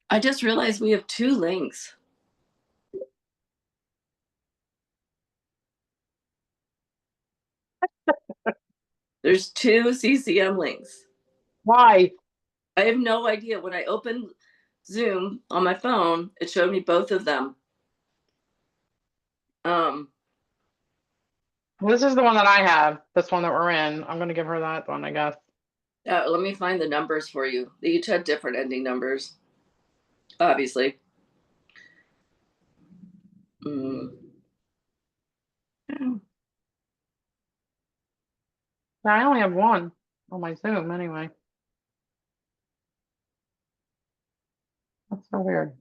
I just realized we have 2 links. There's 2 CCM links. Why? I have no idea. When I opened Zoom on my phone, it showed me both of them. This is the one that I have. This one that we're in. I'm going to give her that one, I guess. Let me find the numbers for you. They each had different ending numbers, obviously. I only have one on my Zoom anyway. That's so weird.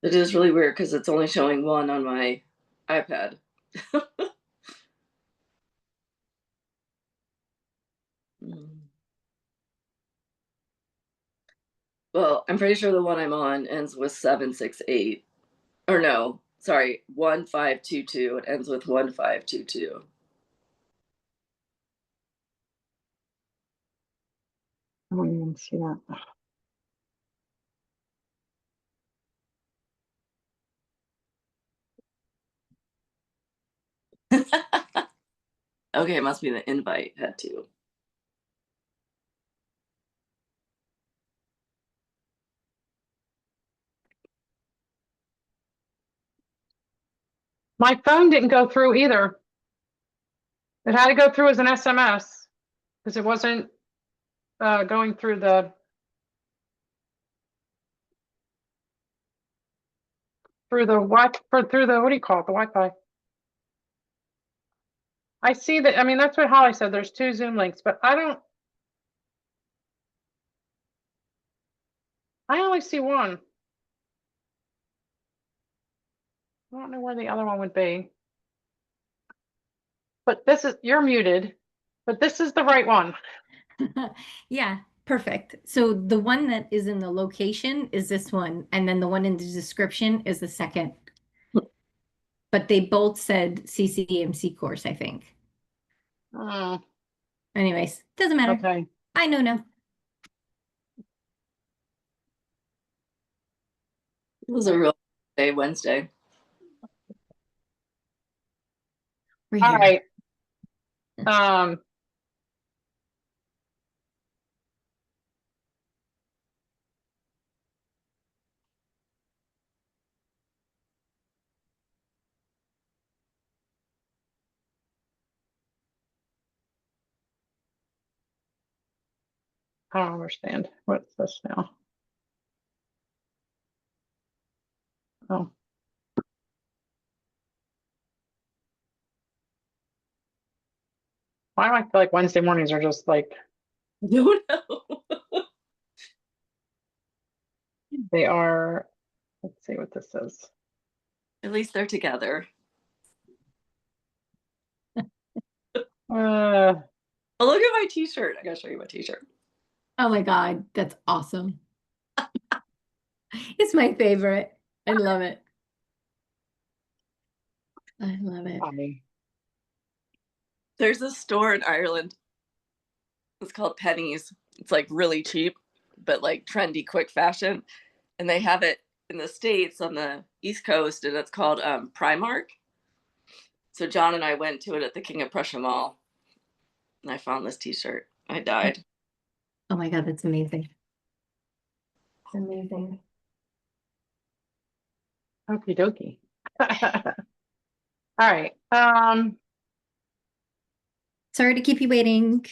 It is really weird because it's only showing one on my iPad. Well, I'm pretty sure the one I'm on ends with 768. Or no, sorry, 1522. It ends with 1522. I don't even see that. Okay, it must be the invite had to. My phone didn't go through either. It had to go through as an SMS because it wasn't going through the what do you call it, the Wi-Fi. I see that. I mean, that's what Holly said. There's 2 Zoom links, but I only see one. I don't know where the other one would be. But you're muted, but this is the right one. Yeah, perfect. So the one that is in the location is this one, and then the one in the description is the second. But they both said CMC course, I think. Oh. Anyways, doesn't matter. Okay. I know now. It was a real day, Wednesday. All right. I don't understand. What's this now? Oh. Why do I feel like Wednesday mornings are just like, No, no. they are, let's see what this is. At least they're together. Uh, Oh, look at my t-shirt. I gotta show you my t-shirt. Oh my God, that's awesome. It's my favorite. I love it. I love it. funny. There's a store in Ireland. It's called Pennies. It's like really cheap, but like trendy, quick fashion. And they have it in the States on the East Coast, and it's called Primark. So John and I went to it at the King of Prussia Mall, and I found this t-shirt. I died. Oh my God, that's amazing. Amazing. Okie dokie. All right. Sorry to keep you waiting.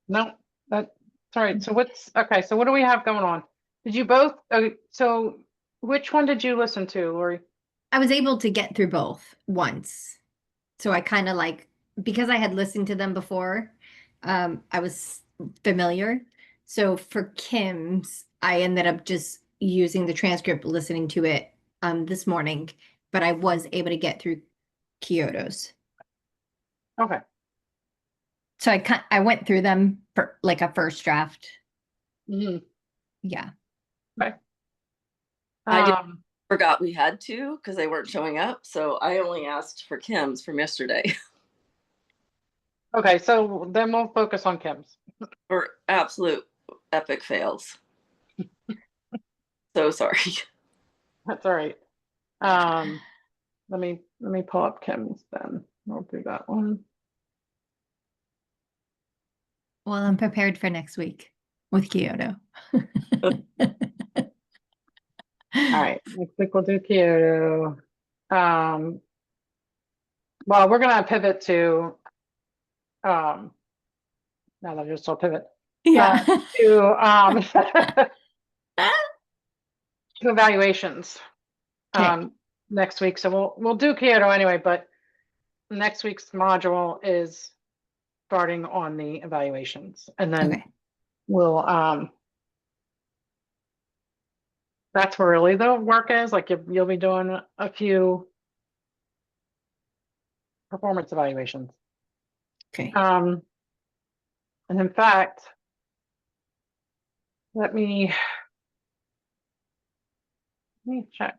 No, that's all right. So okay, so what do we have going on? Did you both, so which one did you listen to, Lori? I was able to get through both once. So I kind of like, because I had listened to them before, I was familiar. So for Kim's, I ended up just using the transcript, listening to it this morning, but I was able to get through Kyoto's. Okay. So I went through them for like a first draft. Mhm. Yeah. Okay. I forgot we had to because they weren't showing up. So I only asked for Kim's from yesterday. Okay, so then we'll focus on Kim's. For absolute epic fails. So sorry. That's all right. Let me pull up Kim's then. We'll do that one. Well, I'm prepared for next week with Kyoto. All right, next week we'll do Kyoto. Well, we're gonna pivot to now that I just saw pivot. Yeah. To to evaluations Okay. next week. So we'll do Kyoto anyway, but next week's module is starting on the evaluations, and then Okay. we'll that's where really the work is. Like you'll be doing a few performance evaluations. Okay. And in fact, let me check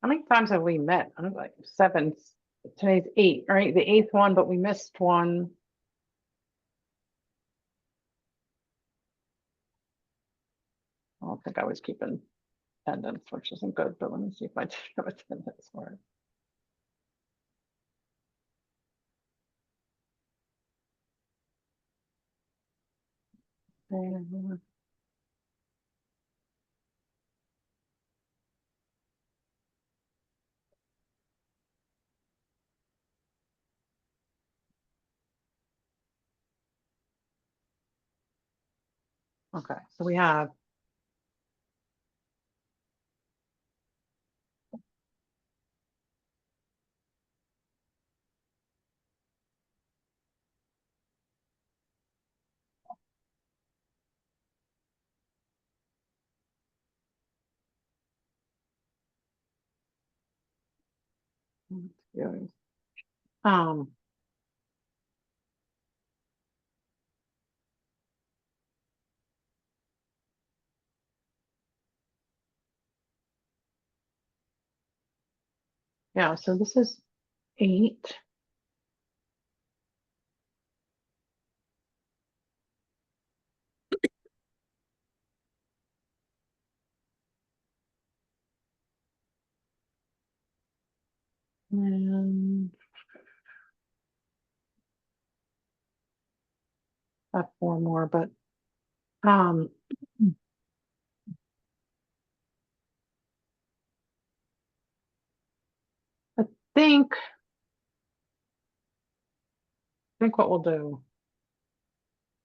how many times have we met? I don't know, like 7. Today's 8, right? The 8th one, but we missed one. I don't think I was keeping attendance, which isn't good, but let me see if I have attendance for it. Okay, so we have um yeah, so this is 8. And I have 4 more, but um I think what we'll do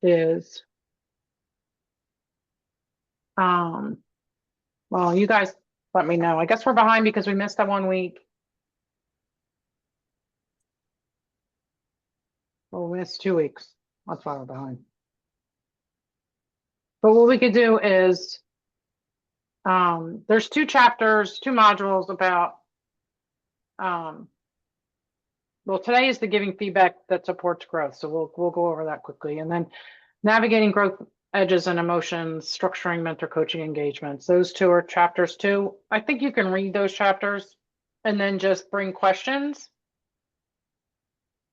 is well, you guys let me know. I guess we're behind because we missed that 1 week. Well, we missed 2 weeks. That's why we're behind. But what we could do is there's 2 chapters, 2 modules about well, today is the giving feedback that supports growth. So we'll go over that quickly. And then navigating growth edges and emotions, structuring mentor coaching engagements. Those two are chapters 2. I think you can read those chapters and then just bring questions.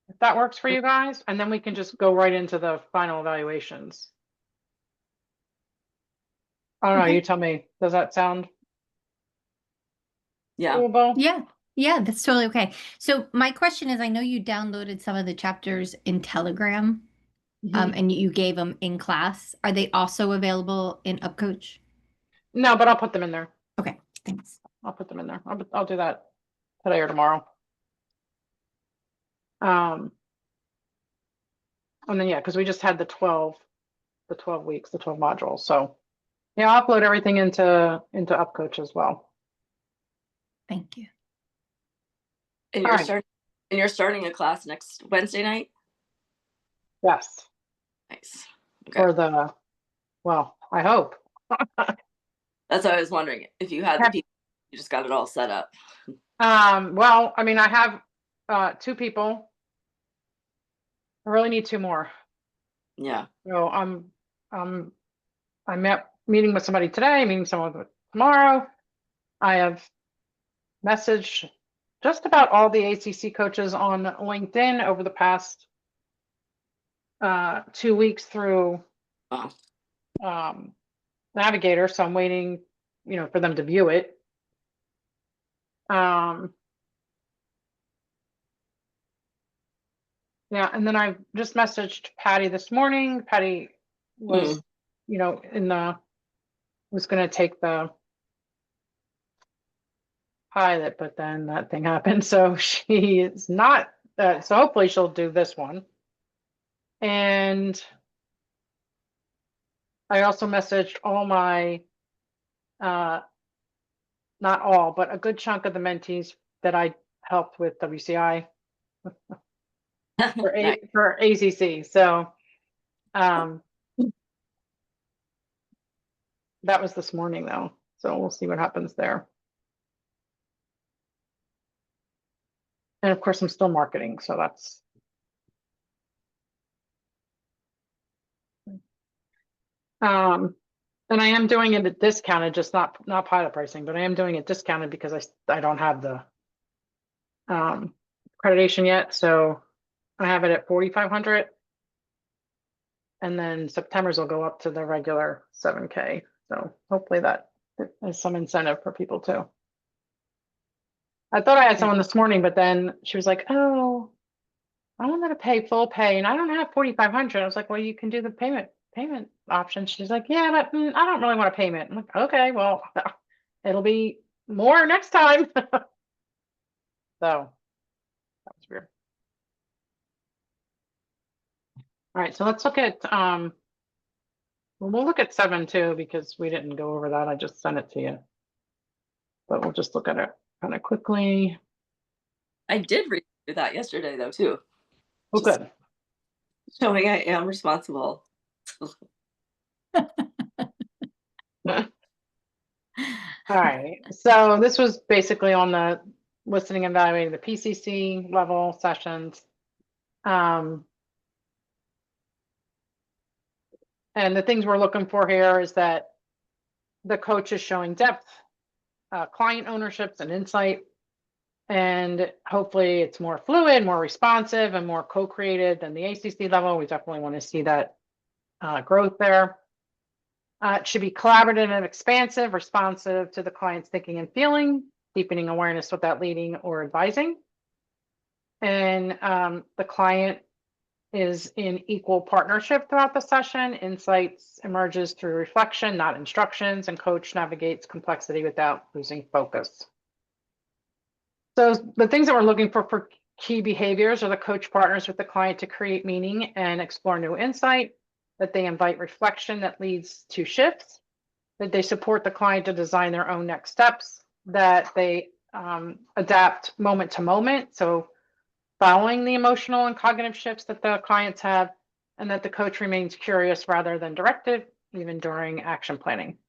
If that works for you guys, and then we can just go right into the final evaluations. I don't know, Okay. you tell me. Does that sound Yeah. doable? Yeah, that's totally okay. So my question is, I know you downloaded some of the chapters in Telegram, Mhm. and you gave them in class. Are they also available in UpCoach? No, but I'll put them in there. Okay, thanks. I'll put them in there. I'll do that today or tomorrow. And then yeah, because we just had the 12 weeks, the 12 modules. So yeah, I'll upload everything into UpCoach as well. Thank you. And All you're right. starting a class next Wednesday night? Yes. Nice. For the, well, I hope. That's what I was wondering. If you had the people, you just got it all set up. Well, I mean, I have 2 people. I really need 2 more. Yeah. So I'm meeting with somebody today, meeting someone tomorrow. I have messaged just about all the ACC coaches on LinkedIn over the past 2 weeks through Wow. Navigator. So I'm waiting, for them to view it. Yeah, and then I just messaged Patty this morning. Patty was, was going to take the pilot, but then that thing happened. So she is not, so hopefully she'll do this one. And I also messaged all my, not all, but a good chunk of the mentees that I helped with WCI Nice. for ACC. So, that was this morning though. So we'll see what happens there. And of course I'm still marketing. So that's, and I am doing it at discounted, just not pilot pricing, but I am doing it discounted because I don't have the accreditation yet. So I have it at 4,500. And then September's will go up to the regular 7K. So hopefully that is some incentive for people too. I thought I had someone this morning, but then she was like, oh, I wanted to pay full pay and I don't have 4,500. I was like, well, you can do the payment option. She's like, yeah, but I don't really want a payment. I'm like, okay, well, it'll be more next time. So that was weird. All right, so let's look at well, we'll look at 7 too, because we didn't go over that. I just sent it to you. But we'll just look at it kind of quickly. I did read that yesterday though too. Oh, good. Showing I am responsible. All right. So this was basically on the listening and evaluating the PCC level sessions. And the things we're looking for here is that the coach is showing depth, client ownerships and insight. And hopefully it's more fluid, more responsive, and more co-created than the ACC level. We definitely want to see that growth there. It should be collaborative and expansive, responsive to the client's thinking and feeling, deepening awareness without leading or advising. And the client is in equal partnership throughout the session. Insights emerges through reflection, not instructions, and coach navigates complexity without losing focus. So the things that we're looking for key behaviors are the coach partners with the client to create meaning and explore new insight, that they invite reflection that leads to shifts, that they support the client to design their own next steps, that they adapt moment to moment. So following the emotional and cognitive shifts that the clients have, and that the coach remains curious rather than directive, even during action planning.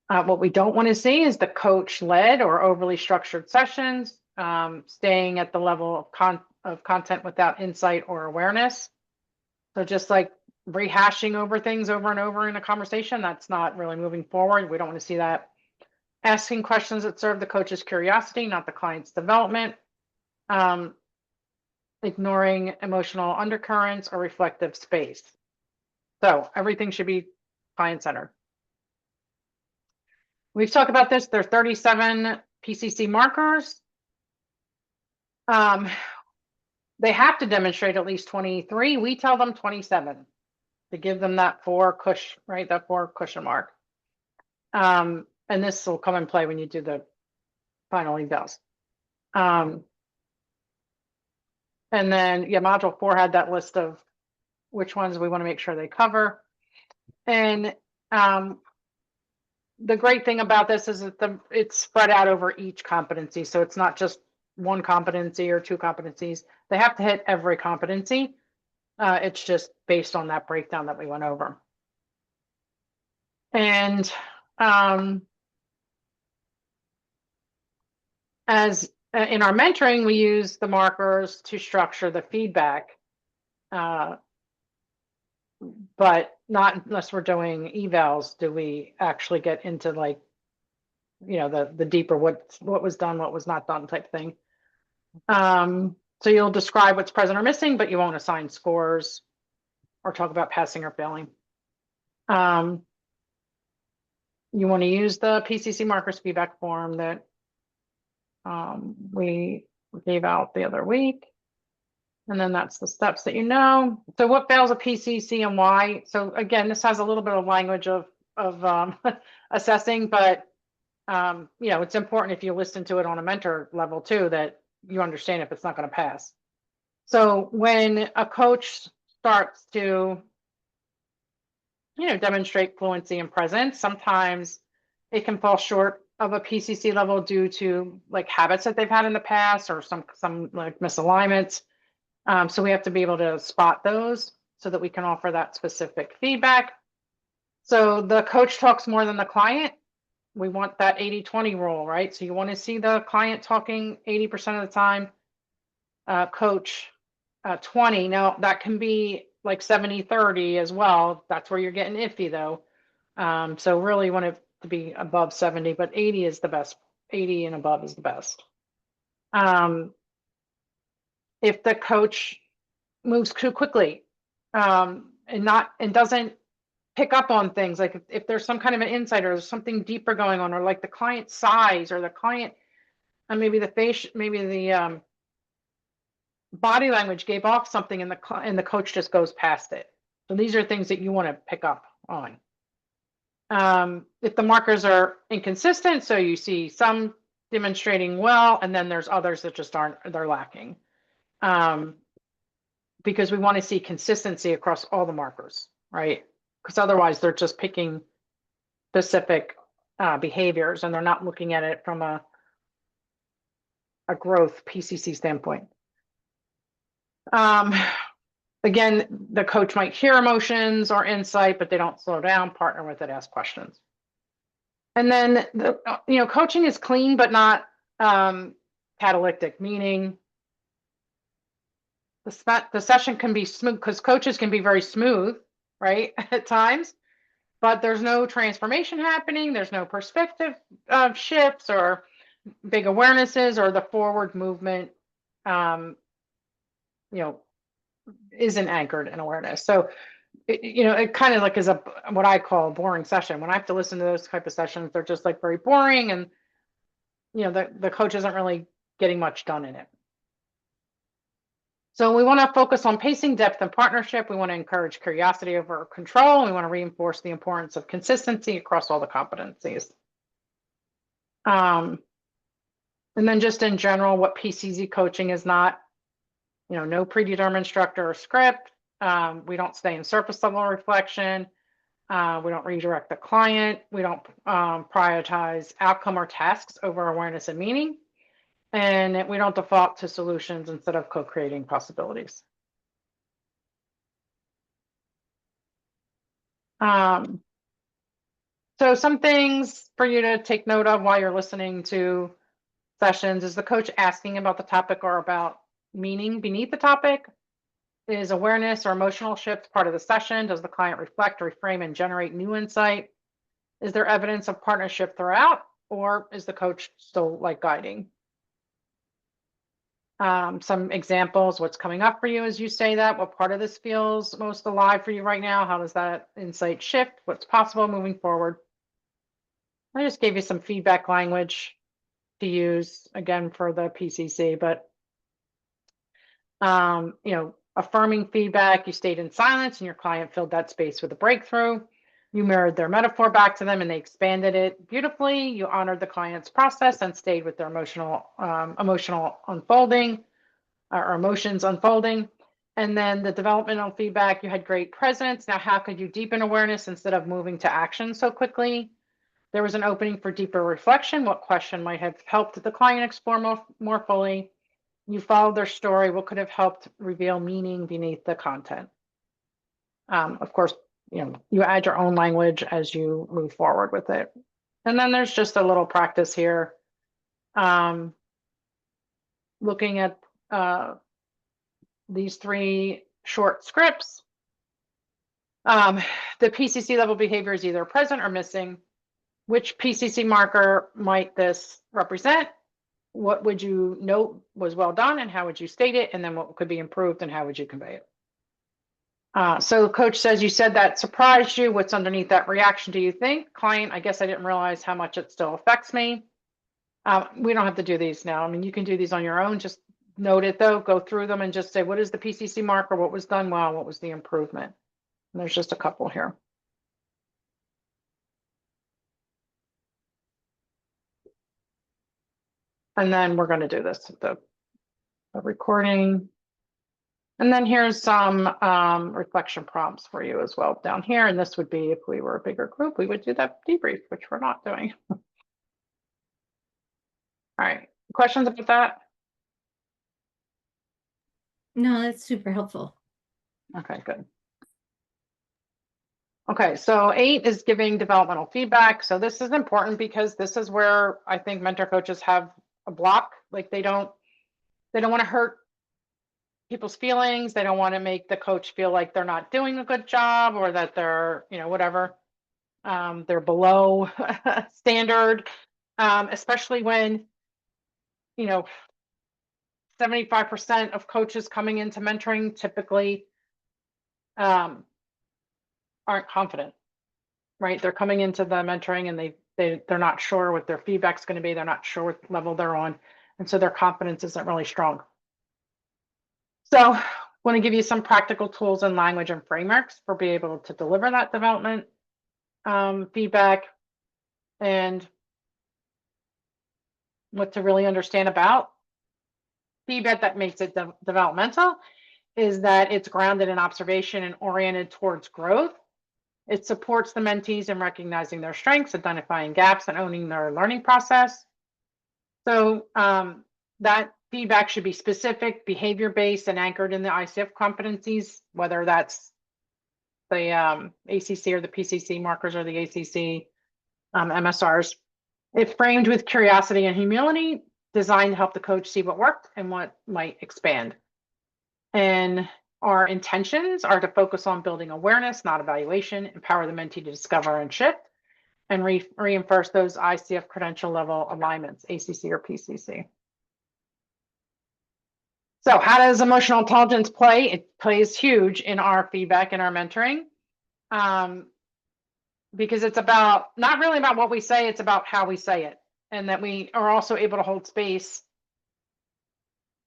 What we don't want to see is the coach led or overly structured sessions, staying at the level of content without insight or awareness. So just like rehashing over things over and over in a conversation, that's not really moving forward. We don't want to see that. Asking questions that serve the coach's curiosity, not the client's development. Ignoring emotional undercurrents or reflective space. So everything should be client-centered. We've talked about this. There are 37 PCC markers. They have to demonstrate at least 23. We tell them 27 to give them that 4 cushion, right? That 4 cushion mark. And this will come in play when you do the final evals. And then, yeah, module 4 had that list of which ones we want to make sure they cover. And the great thing about this is that it's spread out over each competency. So it's not just one competency or 2 competencies. They have to hit every competency. It's just based on that breakdown that we went over. And as in our mentoring, we use the markers to structure the feedback, but not unless we're doing evals do we actually get into, like, you know, the deeper what was done, what was not done type thing. So you'll describe what's present or missing, but you won't assign scores or talk about passing or failing. You want to use the PCC markers feedback form that we gave out the other week. And then that's the steps that you know. So what fails a PCC and why? So again, this has a little bit of language of assessing, but you know, it's important if you listen to it on a mentor level too, that you understand if it's not going to pass. So when a coach starts to, you know, demonstrate fluency and presence, sometimes it can fall short of a PCC level due to like habits that they've had in the past or some like misalignments. So we have to be able to spot those so that we can offer that specific feedback. So the coach talks more than the client. We want that 80-20 rule, right? So you want to see the client talking 80% of the time, coach 20. Now that can be like 70-30 as well. That's where you're getting iffy though. So really want it to be above 70, but 80 is the best. 80 and above is the best. If the coach moves too quickly and doesn't pick up on things, like if there's some kind of an insight or there's something deeper going on, or like the client size or the client and maybe the face, maybe the body language gave off something and the coach just goes past it. So these are things that you want to pick up on. If the markers are inconsistent, so you see some demonstrating well, and then there's others that just aren't, they're lacking. Because we want to see consistency across all the markers, right? Because otherwise they're just picking specific behaviors and they're not looking at it from a growth PCC standpoint. Again, the coach might hear emotions or insight, but they don't slow down, partner with it, ask questions. And then, you know, coaching is clean, but not catalytic, meaning the session can be smooth because coaches can be very smooth, right, at times, but there's no transformation happening. There's no perspective shifts or big awarenesses, or the forward movement, you know, isn't anchored in awareness. So, you know, it kind of like is what I call a boring session. When I have to listen to those type of sessions, they're just like very boring, and you know, the coach isn't really getting much done in it. So we want to focus on pacing, depth, and partnership. We want to encourage curiosity over control. We want to reinforce the importance of consistency across all the competencies. And then just in general, what PCC coaching is not, you know, no predetermined structure or script. We don't stay in surface level reflection. We don't redirect the client. We don't prioritize outcome or tasks over awareness and meaning. And we don't default to solutions instead of co-creating possibilities. So some things for you to take note of while you're listening to sessions? Is the coach asking about the topic or about meaning beneath the topic? Is awareness or emotional shift part of the session? Does the client reflect, reframe, and generate new insight? Is there evidence of partnership throughout, or is the coach still like guiding? Some examples, what's coming up for you as you say that, what part of this feels most alive for you right now? How does that insight shift? What's possible moving forward? I just gave you some feedback language to use again for the PCC, but you know, affirming feedback, you stayed in silence and your client filled that space with a breakthrough. You mirrored their metaphor back to them and they expanded it beautifully. You honored the client's process and stayed with their emotional unfolding or emotions unfolding. And then the developmental feedback, you had great presence. Now, how could you deepen awareness instead of moving to action so quickly? There was an opening for deeper reflection. What question might have helped the client explore more fully? You followed their story. What could have helped reveal meaning beneath the content? Of course, you know, you add your own language as you move forward with it. And then there's just a little practice here. Looking at these 3 short scripts. The PCC level behavior is either present or missing. Which PCC marker might this represent? What would you note was well done and how would you state it? And then what could be improved and how would you convey it? So the coach says, you said that surprised you. What's underneath that reaction, do you think? Client, I guess I didn't realize how much it still affects me. We don't have to do these now. I mean, you can do these on your own. Just note it though, go through them and just say, what is the PCC marker? What was done well? What was the improvement? And there's just a couple here. And then we're going to do this, the recording. And then here's some reflection prompts for you as well down here. And this would be if we were a bigger group, we would do that debrief, which we're not doing. All right, questions about that? No, that's super helpful. Okay, good. Okay, so 8 is giving developmental feedback. So this is important because this is where I think mentor coaches have a block. Like they don't want to hurt people's feelings. They don't want to make the coach feel like they're not doing a good job or that they're, you know, whatever, they're below standard, especially when, you know, 75% of coaches coming into mentoring typically aren't confident, right? They're coming into the mentoring and they're not sure what their feedback's going to be. They're not sure what level they're on. And so their confidence isn't really strong. So I want to give you some practical tools and language and frameworks for being able to deliver that development feedback and what to really understand about feedback that makes it developmental is that it's grounded in observation and oriented towards growth. It supports the mentees in recognizing their strengths, identifying gaps, and owning their learning process. So that feedback should be specific, behavior-based, and anchored in the ICF competencies, whether that's the ACC or the PCC markers or the ACC MSRs. It's framed with curiosity and humility, designed to help the coach see what worked and what might expand. And our intentions are to focus on building awareness, not evaluation, empower the mentee to discover and shift, and reinforce those ICF credential level alignments, ACC or PCC. So how does emotional intelligence play? It plays huge in our feedback and our mentoring. Because it's about not really about what we say, it's about how we say it, and that we are also able to hold space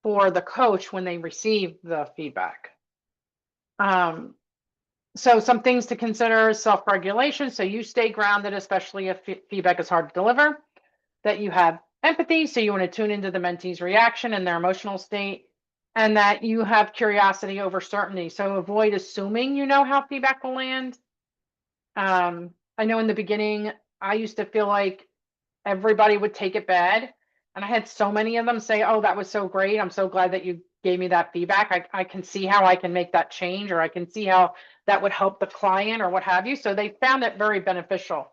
for the coach when they receive the feedback. So some things to consider is self-regulation. So you stay grounded, especially if feedback is hard to deliver, that you have empathy. So you want to tune into the mentee's reaction and their emotional state, and that you have curiosity over certainty. So avoid assuming you know how feedback will land. I know in the beginning, I used to feel like everybody would take it bad. And I had so many of them say, oh, that was so great. I'm so glad that you gave me that feedback. I can see how I can make that change, or I can see how that would help the client or what have you. So they found it very beneficial.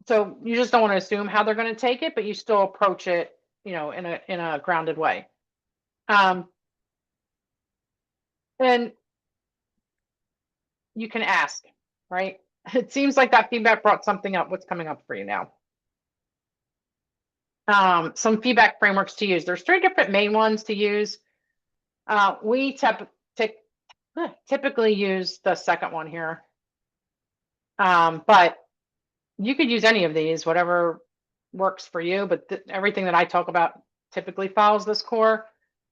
So you just don't want to assume how they're going to take it, but you still approach it, in a grounded way. And you can ask, right? It seems like that feedback brought something up. What's coming up for you now? Some feedback frameworks to use. There's 3 different main ones to use. We typically use the second one here. But you could use any of these, whatever works for you, but everything that I talk about typically follows this core.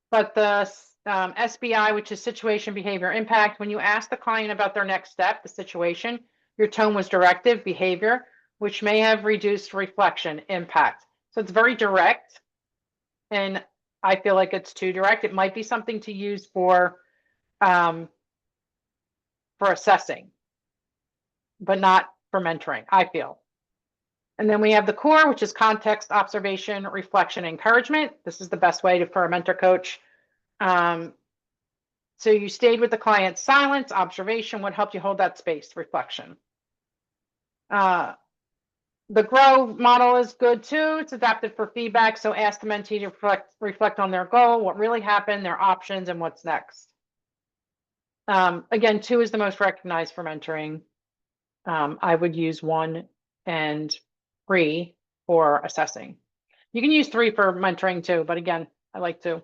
But the SBI, which is situation, behavior, impact, when you ask the client about their next step, the situation, your tone was directive, behavior, which may have reduced reflection, impact. So it's very direct. And I feel like it's too direct. It might be something to use for assessing, but not for mentoring, I feel. And then we have the core, which is context, observation, reflection, encouragement. This is the best way for a mentor coach. So you stayed with the client's silence, observation, what helped you hold that space, reflection. The grow model is good too. It's adapted for feedback. So ask the mentee to reflect on their goal, what really happened, their options, and what's next. Again, 2 is the most recognized for mentoring. I would use 1 and 3 for assessing. You can use 3 for mentoring too, but again, I like 2.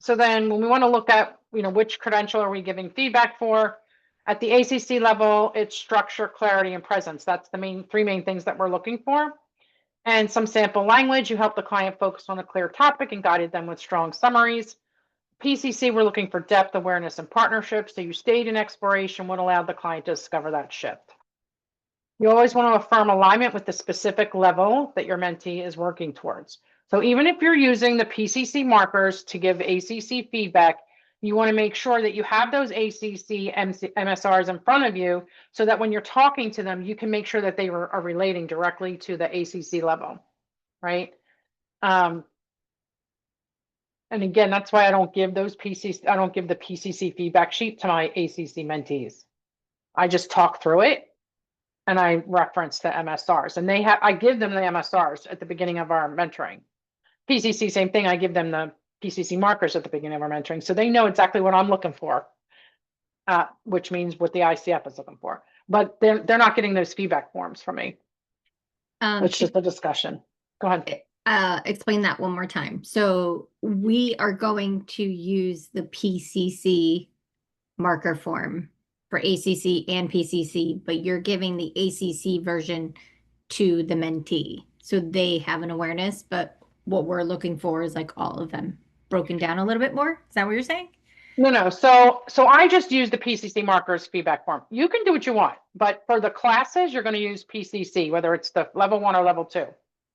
So then when we want to look at, which credential are we giving feedback for? At the ACC level, it's structure, clarity, and presence. That's the 3 main things that we're looking for. And some sample language. You help the client focus on a clear topic and guided them with strong summaries. PCC, we're looking for depth, awareness, and partnership. So you stayed in exploration, what allowed the client to discover that shift. You always want to affirm alignment with the specific level that your mentee is working towards. So even if you're using the PCC markers to give ACC feedback, you want to make sure that you have those ACC MSRs in front of you so that when you're talking to them, you can make sure that they are relating directly to the ACC level, right? And again, that's why I don't give the PCC feedback sheet to my ACC mentees. I just talk through it and I reference the MSRs, and I give them the MSRs at the beginning of our mentoring. PCC, same thing. I give them the PCC markers at the beginning of our mentoring, so they know exactly what I'm looking for, which means what the ICF is looking for. But they're not getting those feedback forms from me. It's just a discussion. Go ahead. Explain that one more time. So we are going to use the PCC marker form for ACC and PCC, but you're giving the ACC version to the mentee. So they have an awareness, but what we're looking for is like all of them broken down a little bit more. Is that what you're saying? No. So I just use the PCC markers feedback form. You can do what you want, but for the classes, you're going to use PCC, whether it's the level 1 or level 2.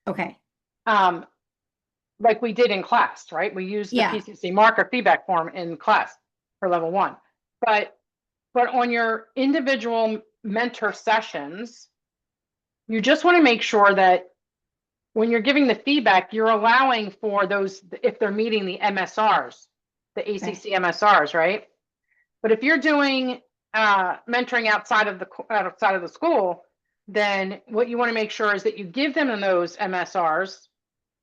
Okay. Like we did in class, right? We used the PCC marker feedback form in class for level 1, but on your individual mentor sessions, you just want to make sure that when you're giving the feedback, you're allowing for those, if they're meeting the MSRs, the ACC MSRs, right? But if you're doing mentoring outside of the school, then what you want to make sure is that you give them those MSRs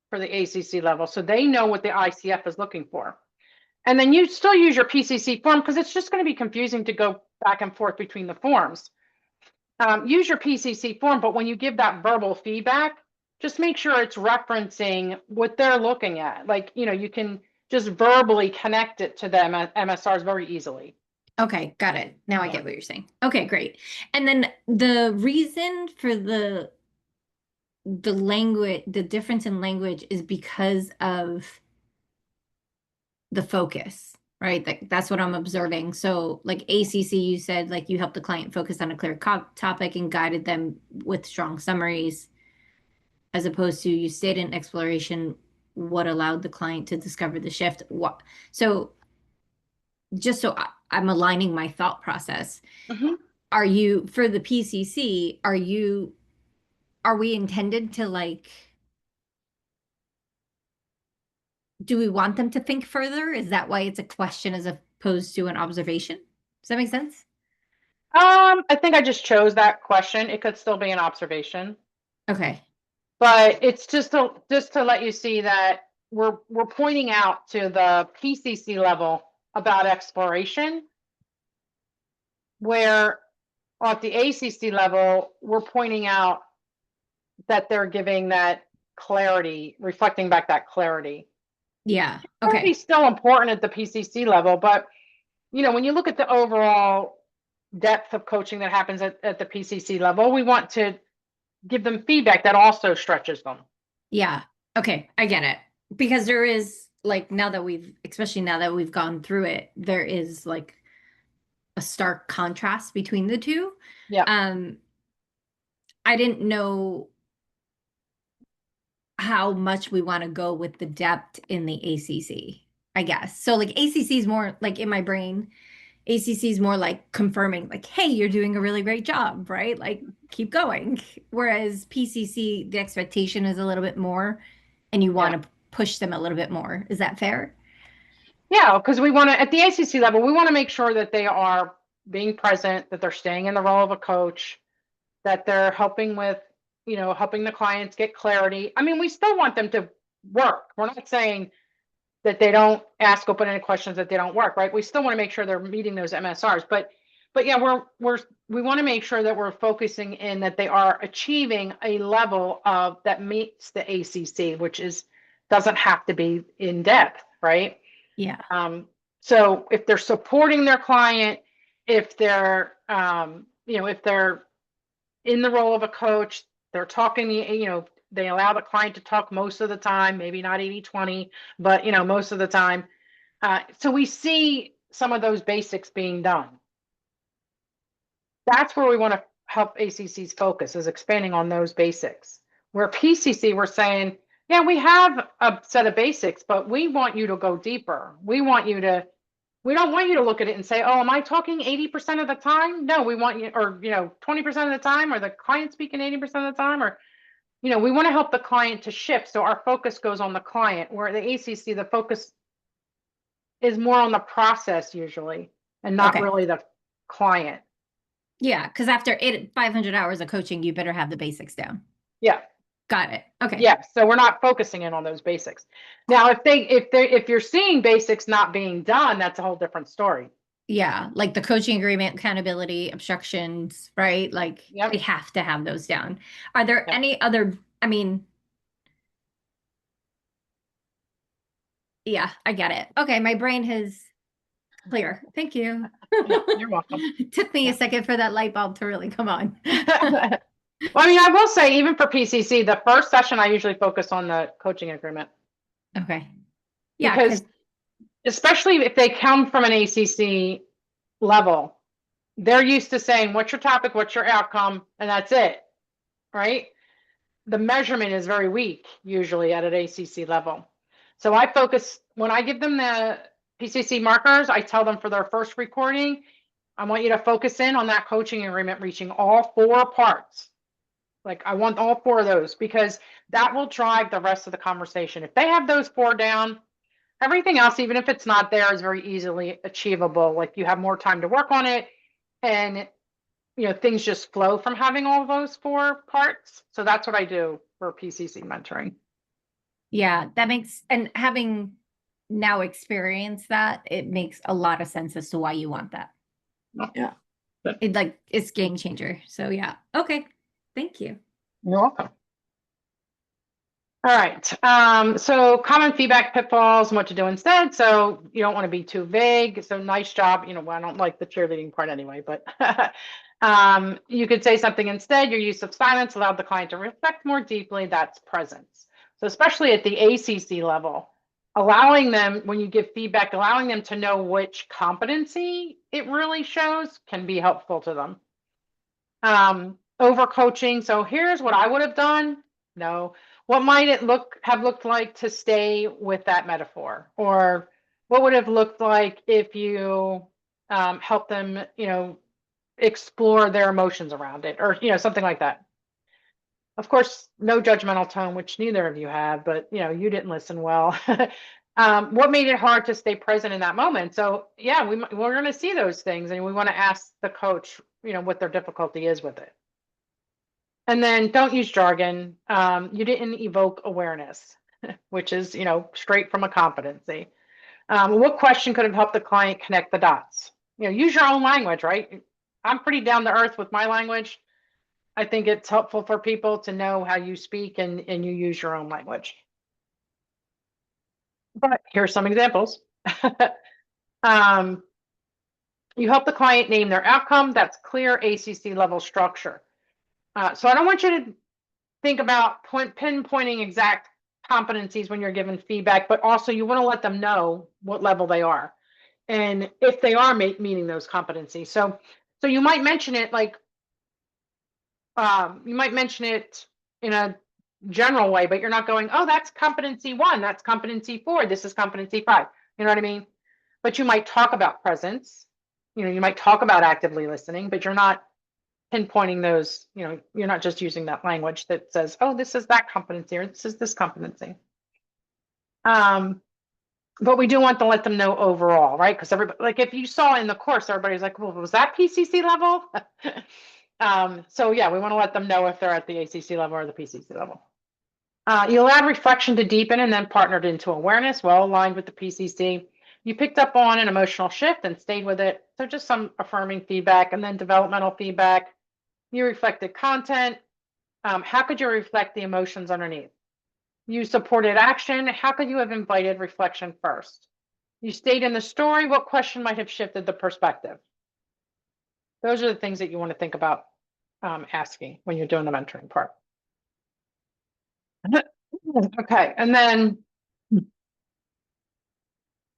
for the ACC level so they know what the ICF is looking for. And then you still use your PCC form because it's just going to be confusing to go back and forth between the forms. Use your PCC form, but when you give that verbal feedback, just make sure it's referencing what they're looking at. Like, you can just verbally connect it to the MSRs very easily. Okay, got it. Now I get what you're saying. Okay, great. And then the reason for the language, the difference in language is because of the focus, right? That's what I'm observing. So like ACC, you said like you helped the client focus on a clear topic and guided them with strong summaries, as opposed to you stayed in exploration, what allowed the client to discover the shift. So just so I'm aligning my thought process, are you, for the PCC, are we intended to like, do we want them to think further? Is that why it's a question as opposed to an observation? Does that make sense? I think I just chose that question. It could still be an observation, Okay. but it's just to let you see that we're pointing out to the PCC level about exploration, where at the ACC level, we're pointing out that they're giving that clarity, reflecting back that clarity. Yeah. Clarity Okay. is still important at the PCC level, but when you look at the overall depth of coaching that happens at the PCC level, we want to give them feedback that also stretches them. Yeah. Okay. I get it. Because there is like especially now that we've gone through it, there is like a stark contrast between the two. Yeah. I didn't know how much we want to go with the depth in the ACC, I guess. So like ACC is more like in my brain, ACC is more like confirming like, hey, you're doing a really great job, right? Like keep going. Whereas PCC, the expectation is a little bit more and you want to push them a little bit more. Is that fair? Yeah, because we want to, at the ACC level, we want to make sure that they are being present, that they're staying in the role of a coach, that they're helping with, helping the clients get clarity. I mean, we still want them to work. We're not saying that they don't ask open-ended questions, that they don't work, right? We still want to make sure they're meeting those MSRs, but yeah, we want to make sure that we're focusing in that they are achieving a level of that meets the ACC, which doesn't have to be in depth, right? Yeah. So if they're supporting their client, if they're, if they're in the role of a coach, they're talking, they allow the client to talk most of the time, maybe not 80-20, but most of the time. So we see some of those basics being done. That's where we want to help ACC's focus, is expanding on those basics. Where PCC, we're saying, yeah, we have a set of basics, but we want you to go deeper. We don't want you to look at it and say, oh, am I talking 80% of the time? No, we want you, or 20% of the time, or the client speaking 80% of the time, or we want to help the client to shift. So our focus goes on the client, where the ACC, the focus is more on the process usually, and not Okay. really the client. Yeah. Because after 500 hours of coaching, you better have the basics down. Yeah. Got it. Okay. Yeah. So we're not focusing in on those basics. Now, if you're seeing basics not being done, that's a whole different story. Yeah. Like the coaching agreement, accountability, obstructions, right? Like Yep. they have to have those down. Are there Yep. any other, I mean, yeah, I get it. Okay. My brain has clear. Thank you. Yeah, you're welcome. It took me Yeah. a second for that light bulb to really come on. Well, I mean, I will say, even for PCC, the first session, I usually focus on the coaching agreement. Okay. Yeah. Because especially if they come from an ACC level, they're used to saying, what's your topic, what's your outcome, and that's it, right? The measurement is very weak, usually at an ACC level. So I focus, when I give them the PCC markers, I tell them for their first recording, I want you to focus in on that coaching agreement, reaching all 4 parts. Like, I want all 4 of those, because that will drive the rest of the conversation. If they have those 4 down, everything else, even if it's not there, is very easily achievable. Like, you have more time to work on it, and things just flow from having all those 4 parts. So that's what I do for PCC mentoring. Yeah, and having now experienced that, it makes a lot of sense as to why you want that. Yeah. It's game changer. So yeah. Okay. Thank you. You're welcome. All right. So common feedback pitfalls and what to do instead. So you don't want to be too vague. So nice job. I don't like the cheerleading part anyway, but you could say something instead. Your use of silence allowed the client to reflect more deeply. That's presence. So especially at the ACC level, allowing them, when you give feedback, allowing them to know which competency it really shows can be helpful to them. Over coaching. So here's what I would have done. No. What might it have looked like to stay with that metaphor? Or what would have looked like if you help them, explore their emotions around it, or, something like that. Of course, no judgmental tone, which neither of you have, but, you didn't listen well. What made it hard to stay present in that moment? So yeah, we're going to see those things, and we want to ask the coach, what their difficulty is with it. And then don't use jargon. You didn't evoke awareness, which is, straight from a competency. What question could have helped the client connect the dots? Use your own language, right? I'm pretty down to earth with my language. I think it's helpful for people to know how you speak and you use your own language. But here's some examples. You help the client name their outcome. That's clear ACC level structure. So I don't want you to think about pinpointing exact competencies when you're giving feedback, but also you want to let them know what level they are and if they are meeting those competencies. So you might mention it like, you might mention it in a general way, but you're not going, oh, that's competency 1, that's competency 4, this is competency 5. You know what I mean? But you might talk about presence. You might talk about actively listening, but you're not pinpointing those, you're not just using that language that says, oh, this is that competency or this is this competency. But we do want to let them know overall, right? Because everybody, like if you saw in the course, everybody's like, well, was that PCC level? So yeah, we want to let them know if they're at the ACC level or the PCC level. You allowed reflection to deepen and then partnered into awareness, well aligned with the PCC. You picked up on an emotional shift and stayed with it. So just some affirming feedback and then developmental feedback. You reflected content. How could you reflect the emotions underneath? You supported action. How could you have invited reflection first? You stayed in the story. What question might have shifted the perspective? Those are the things that you want to think about asking when you're doing the mentoring part. Okay, and then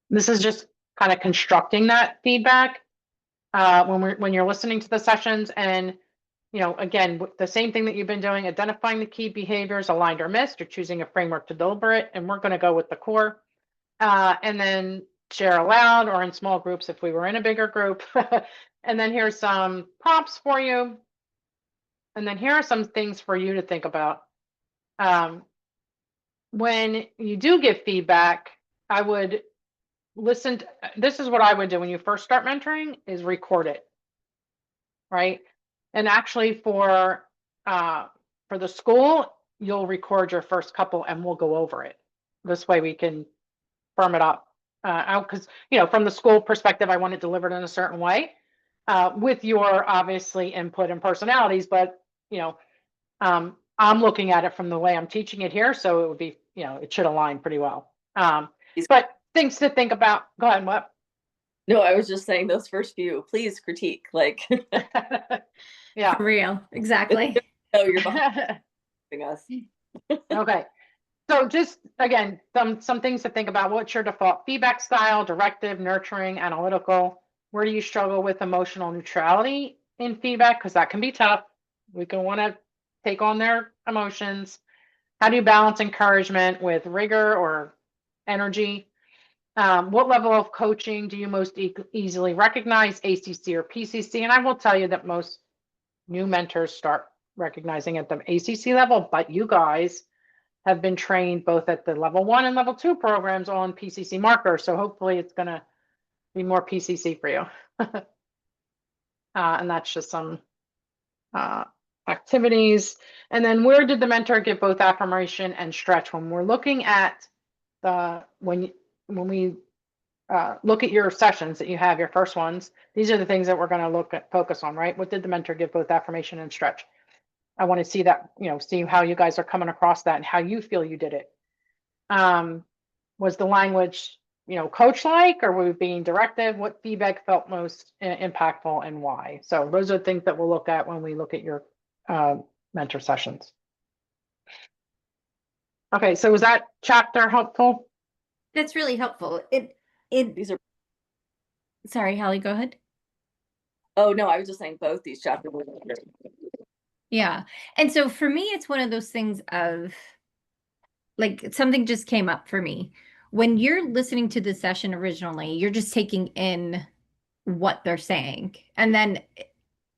this is just kind of constructing that feedback when you're listening to the sessions. And again, the same thing that you've been doing, identifying the key behaviors aligned or missed, or choosing a framework to deliberate. And we're going to go with the core. And then share aloud or in small groups if we were in a bigger group. And then here's some prompts for you. And then here are some things for you to think about. When you do give feedback, I would listen. This is what I would do when you first start mentoring is record it. Right. And actually for the school, you'll record your first couple and we'll go over it. This way we can firm it up. Because, from the school perspective, I want it delivered in a certain way with your obviously input and personalities. But, I'm looking at it from the way I'm teaching it here. So it would be, it should align pretty well. But things to think about. Go ahead. What? No, I was just saying those first few, please critique. Like, yeah. For real. Exactly. Oh, you're behind us. Okay. So just, again, some things to think about. What's your default feedback style? Directive, nurturing, analytical? Where do you struggle with emotional neutrality in feedback? Because that can be tough. We can want to take on their emotions. How do you balance encouragement with rigor or energy? What level of coaching do you most easily recognize, ACC or PCC? And I will tell you that most new mentors start recognizing at the ACC level, but you guys have been trained both at the level 1 and level 2 programs on PCC markers. So hopefully it's going to be more PCC for you. And that's just some activities. And then where did the mentor give both affirmation and stretch? When we're looking at when we look at your sessions that you have, your first ones, these are the things that we're going to focus on, right? What did the mentor give both affirmation and stretch? I want to see that, see how you guys are coming across that and how you feel you did it. Was the language, coach-like, or were we being directive? What feedback felt most impactful and why? So those are things that we'll look at when we look at your mentor sessions. Okay, so was that chapter helpful? That's really helpful. These are. Sorry, Hallie, go ahead. Oh, no, I was just saying both these chapters. Yeah. And so for me, it's one of those things of like something just came up for me. When you're listening to the session originally, you're just taking in what they're saying. And then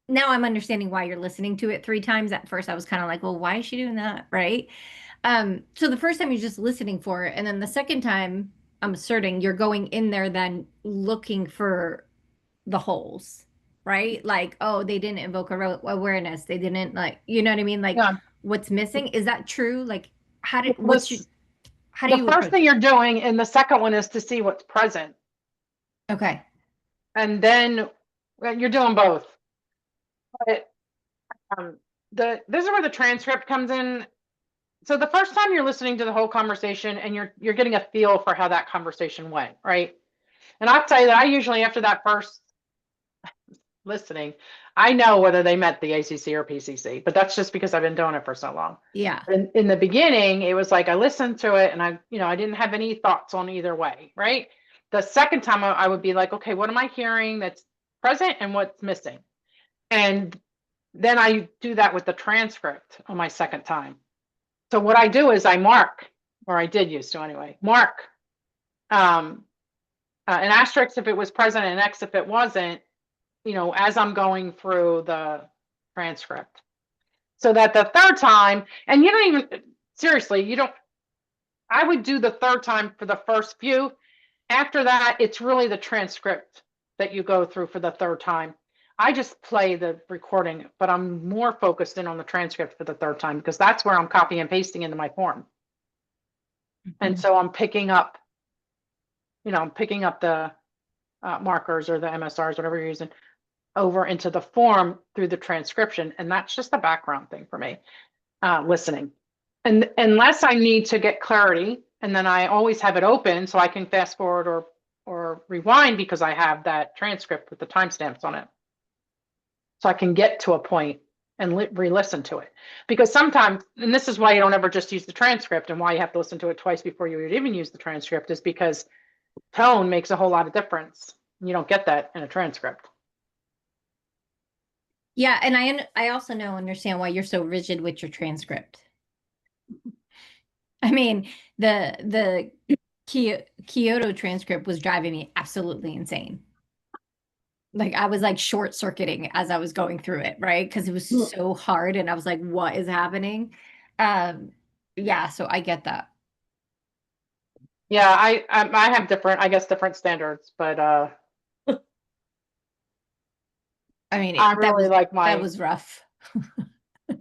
now I'm understanding why you're listening to it 3 times. At first, I was kind of like, well, why is she doing that? Right. So the first time you're just listening for it. And then the second time, I'm asserting you're going in there then looking for the holes. right? Like, oh, they didn't invoke awareness. They didn't like, you know what I mean? Like Yeah. what's missing? Is that true? Like how did, This, how do the you first approach thing it? you're doing in the second one is to see what's present. Okay. And then you're doing both. But this is where the transcript comes in. So the first time you're listening to the whole conversation and you're getting a feel for how that conversation went, right? And I'll tell you that I usually, after that first listening, I know whether they met the ACC or PCC, but that's just because I've been doing it for so long. Yeah. In the beginning, it was like I listened to it and I didn't have any thoughts on either way, right? The second time I would be like, okay, what am I hearing that's present and what's missing? And then I do that with the transcript on my second time. So what I do is I mark, or I did used to anyway, mark an asterisk if it was present and X if it wasn't, as I'm going through the transcript. So that the third time, and you don't even, seriously, I would do the third time for the first few. After that, it's really the transcript that you go through for the third time. I just play the recording, but I'm more focused in on the transcript for the third time because that's where I'm copying and pasting into my form. And so I'm picking up, the markers or the MSRs, whatever you're using, over into the form through the transcription. And that's just a background thing for me, listening. And unless I need to get clarity, and then I always have it open so I can fast forward or rewind because I have that transcript with the timestamps on it. So I can get to a point and re-listen to it. Because sometimes, and this is why you don't ever just use the transcript and why you have to listen to it twice before you would even use the transcript, is because tone makes a whole lot of difference. You don't get that in a transcript. Yeah, and I also understand why you're so rigid with your transcript. I mean, the Kyoto transcript was driving me absolutely insane. Like I was like short circuiting as I was going through it, right? Because it was so hard and I was like, what is happening? Yeah, so I get that. Yeah, I have different standards, but I mean, I really like that was rough. it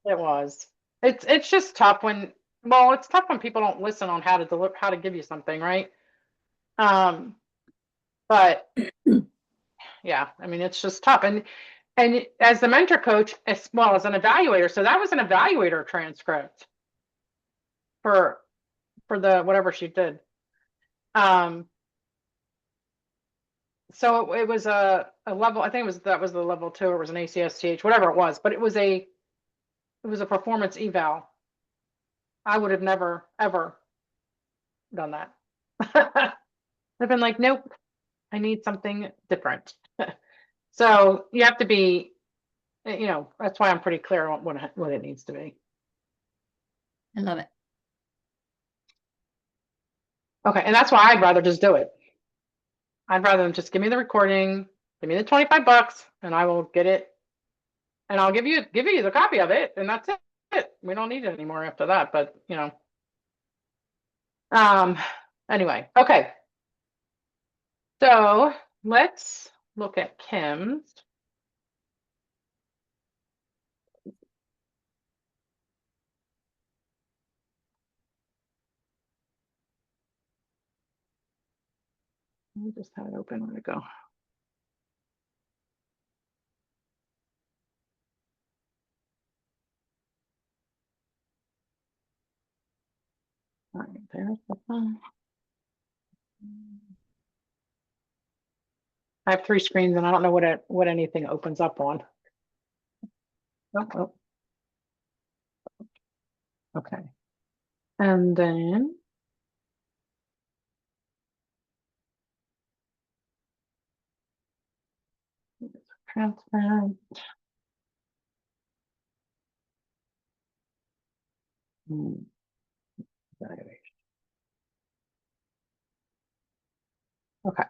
was. It's just tough it's tough when people don't listen on how to deliver, how to give you something, right? But yeah, I mean, it's just tough. And as the mentor coach, as well as an evaluator, so that was an evaluator transcript for the whatever she did. So it was a level, I think that was the level 2, it was an ACSTH, whatever it was, but it was a performance eval. I would have never ever done that. I've been like, nope, I need something different. So you have to be, that's why I'm pretty clear on what it needs to be. I love it. Okay, and that's why I'd rather just do it. I'd rather them just give me the recording, give me the $25, and I will get it, and I'll give you the copy of it, and that's it. We don't need it anymore after that, but anyway, okay. So let's look at Kim's. I just had it open. Where'd it go? All right, there's the phone. I have 3 screens and I don't know what anything opens up on. Oh. Okay. And then transparent. Evaluation. Okay.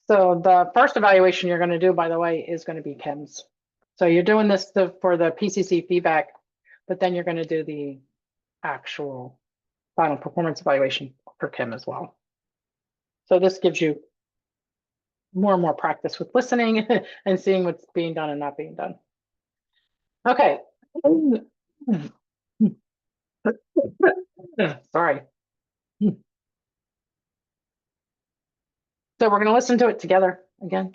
So the first evaluation you're going to do, by the way, is going to be Kim's. So you're doing this for the PCC feedback, but then you're going to do the actual final performance evaluation for Kim as well. So this gives you more and more practice with listening and seeing what's being done and not being done. Okay. Sorry. So we're going to listen to it together again.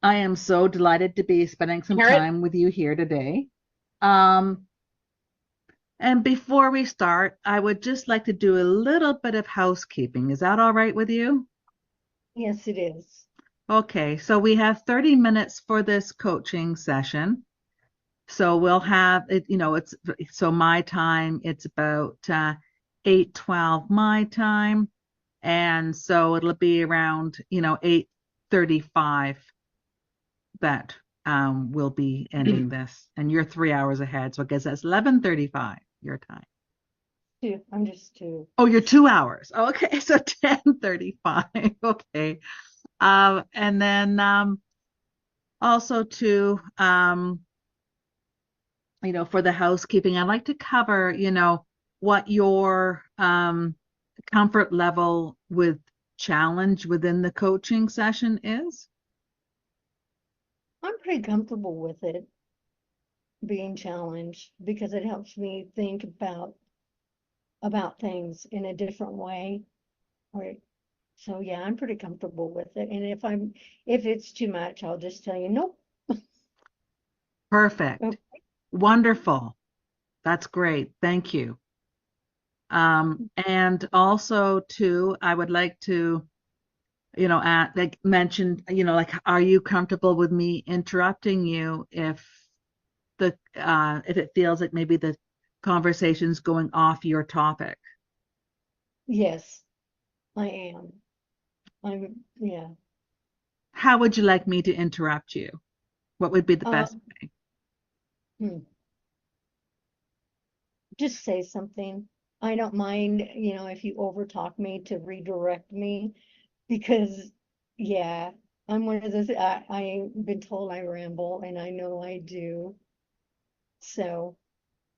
I am so delighted to be spending some Hear it? time with you here today. And before we start, I would just like to do a little bit of housekeeping. Is that all right with you? Yes, it is. Okay, so we have 30 minutes for this coaching session. So we'll have it, so my time, it's about 8:12 my time. And so it'll be around, 8:35 that we'll be ending this. And you're 3 hours ahead. So I guess that's 11:35 your time. I'm just two. Oh, you're 2 hours. Okay, so 10:35. Okay. And then also to for the housekeeping, I'd like to cover, what your comfort level with challenge within the coaching session is. I'm pretty comfortable with it being challenged because it helps me think about things in a different way. Right. So yeah, I'm pretty comfortable with it. And if it's too much, I'll just tell you, nope. Perfect. Okay. Wonderful. That's great. Thank you. And also too, I would like to, like mention, like, are you comfortable with me interrupting you if it feels like maybe the conversation's going off your topic? Yes, I am. Yeah. How would you like me to interrupt you? What would be the best way? Hmm. Just say something. I don't mind, if you overtalk me to redirect me because, yeah, I'm one of those, I've been told I ramble and I know I do. So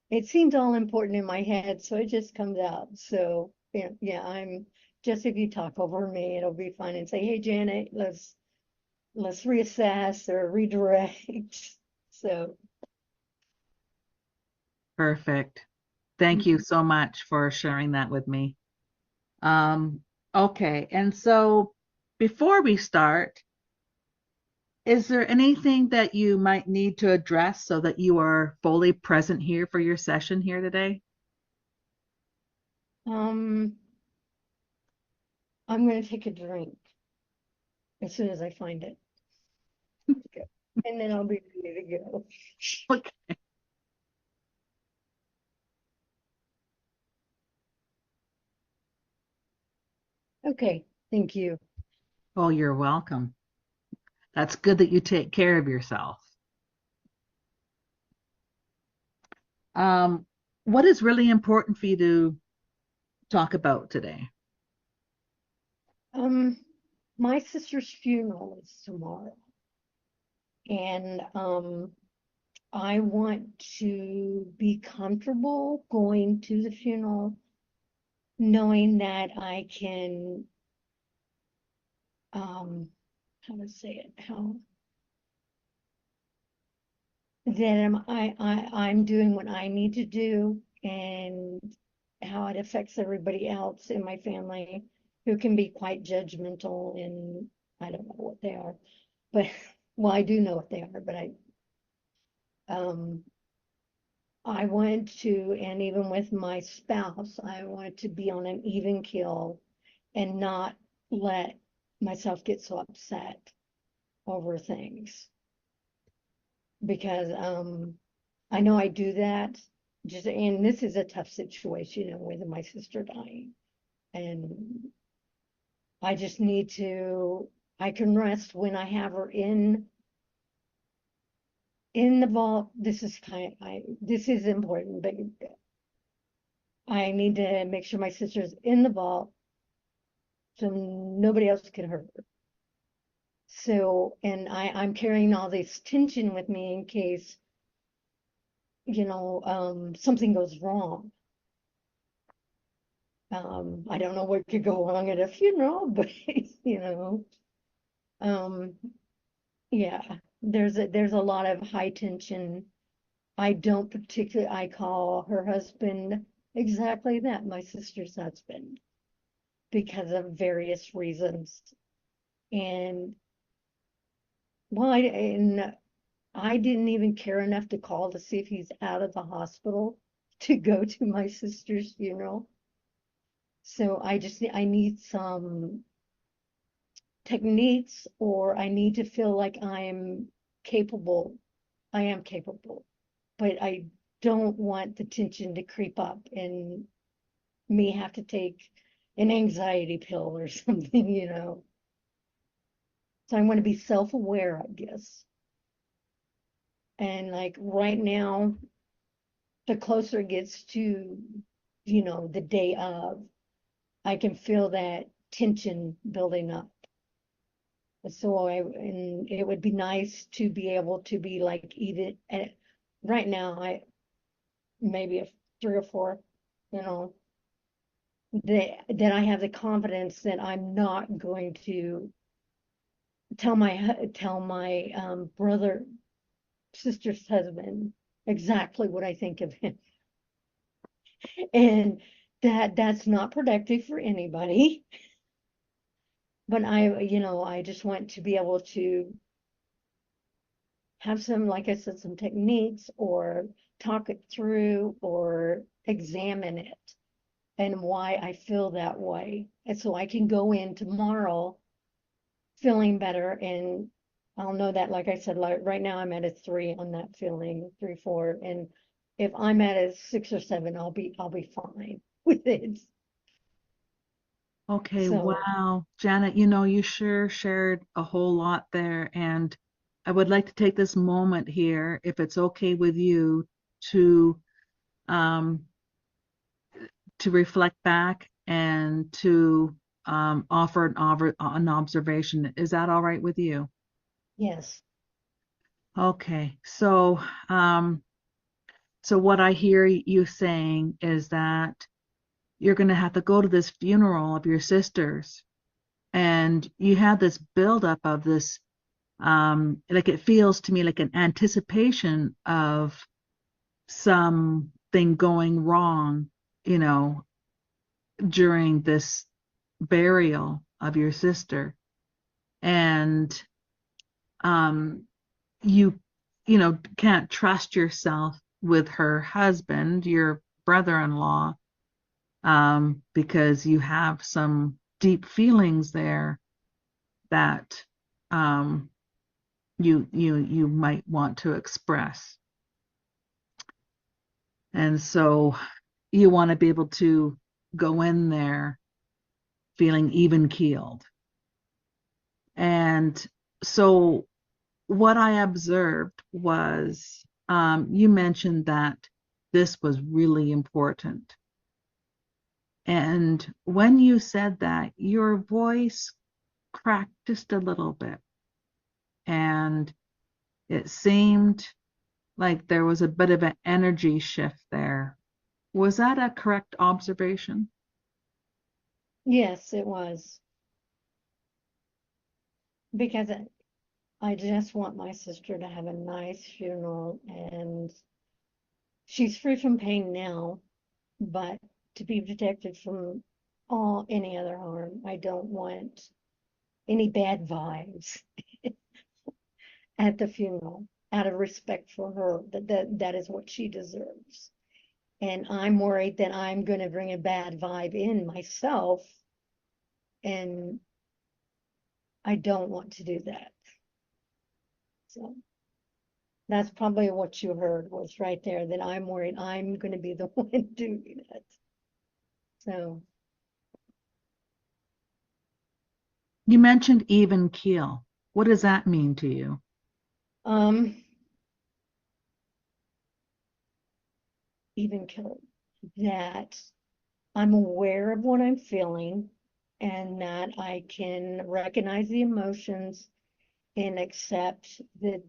it seems all important in my head, so it just comes out. So yeah, if you talk over me, it'll be fine and say, hey, Janet, let's reassess or redirect. So Perfect. Thank you so much for sharing that with me. Okay, and so before we start, is there anything that you might need to address so that you are fully present here for your session here today? I'm gonna take a drink as soon as I find it. Okay. And then I'll be ready to go. Okay. Okay, thank you. Oh, you're welcome. That's good that you take care of yourself. What is really important for you to talk about today? My sister's funeral is tomorrow. And I want to be comfortable going to the funeral, knowing that I can, how to say it, that I'm doing what I need to do and how it affects everybody else in my family who can be quite judgmental and I don't know what they are, but well, I do know what they are, but I want to, and even with my spouse, I want to be on an even keel and not let myself get so upset over things. Because I know I do that. And this is a tough situation, with my sister dying. And I just need to, I can rest when I have her in the vault. This is this is important, but I need to make sure my sister's in the vault so nobody else can hurt her. So, and I'm carrying all this tension with me in case, something goes wrong. I don't know what could go wrong at a funeral, but um, yeah, there's a lot of high tension. I don't particularly, I call her husband exactly that, my sister's husband, because of various reasons. And well, I didn't even care enough to call to see if he's out of the hospital to go to my sister's funeral. So I need some techniques, or I need to feel like I'm capable. I am capable, but I don't want the tension to creep up and me have to take an anxiety pill or something. So I want to be self-aware, I guess. And like right now, the closer it gets to, the day of, I can feel that tension building up. So and it would be nice to be able to be like even at right now, maybe a 3 or 4, you know, that I have the confidence that I'm not going to tell my brother, sister's husband exactly what I think of him. And that's not productive for anybody. But I just want to be able to have some, like I said, some techniques, or talk it through, or examine it and why I feel that way. And so I can go in tomorrow feeling better, and I'll know that, like I said, like right now I'm at a 3 on that feeling, 3, 4. And if I'm at a 6 or 7, I'll be fine with it. Okay, So wow. Janet, you sure shared a whole lot there. And I would like to take this moment here, if it's okay with you, to um, to reflect back and to offer an observation. Is that all right with you? yes, Okay, so what I hear you saying is that you're going to have to go to this funeral of your sister's, and you have this buildup of this, like it feels to me like an anticipation of something going wrong, you know, during this burial of your sister. And um, you, can't trust yourself with her husband, your brother-in-law, because you have some deep feelings there that um, you might want to express. And so you want to be able to go in there feeling even keeled. And so what I observed was, you mentioned that this was really important. And when you said that, your voice cracked just a little bit. And it seemed like there was a bit of an energy shift there. Was that a correct observation? yes, it was, because I just want my sister to have a nice funeral, and she's free from pain now, but to be protected from any other harm. I don't want any bad vibes at the funeral, out of respect for her. That is what she deserves. And I'm worried that I'm going to bring a bad vibe in myself, and I don't want to do that. So that's probably what you heard was right there, that I'm worried I'm going to be the one doing it. So You mentioned even keel. What does that mean to you? Even kill that I'm aware of what I'm feeling and that I can recognize the emotions and accept that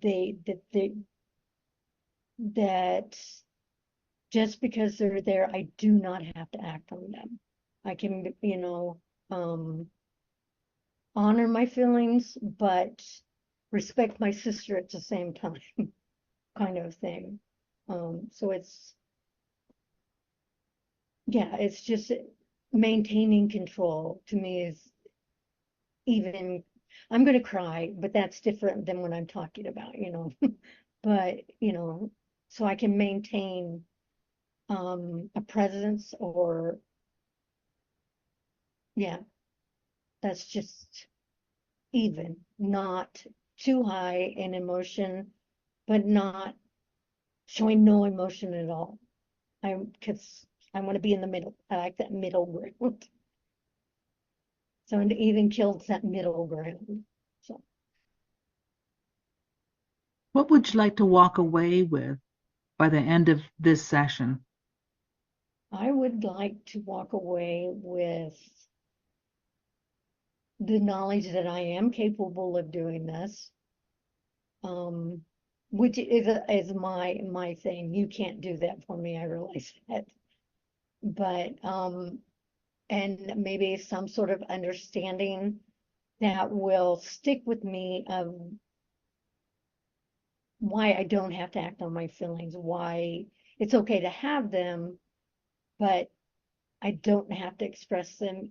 just because they're there, I do not have to act on them. I can, honor my feelings, but respect my sister at the same time, kind of thing. So it's just maintaining control to me is even, I'm going to cry, but that's different than what I'm talking about, but, so I can maintain a presence or, yeah, that's just even, not too high in emotion, but not showing no emotion at all. Because I want to be in the middle. I like that middle ground. So, and even kills that middle ground. So What would you like to walk away with by the end of this session? I would like to walk away with the knowledge that I am capable of doing this. Which is my thing. You can't do that for me, I realize that. But and maybe some sort of understanding that will stick with me of why I don't have to act on my feelings, why it's okay to have them, but I don't have to express them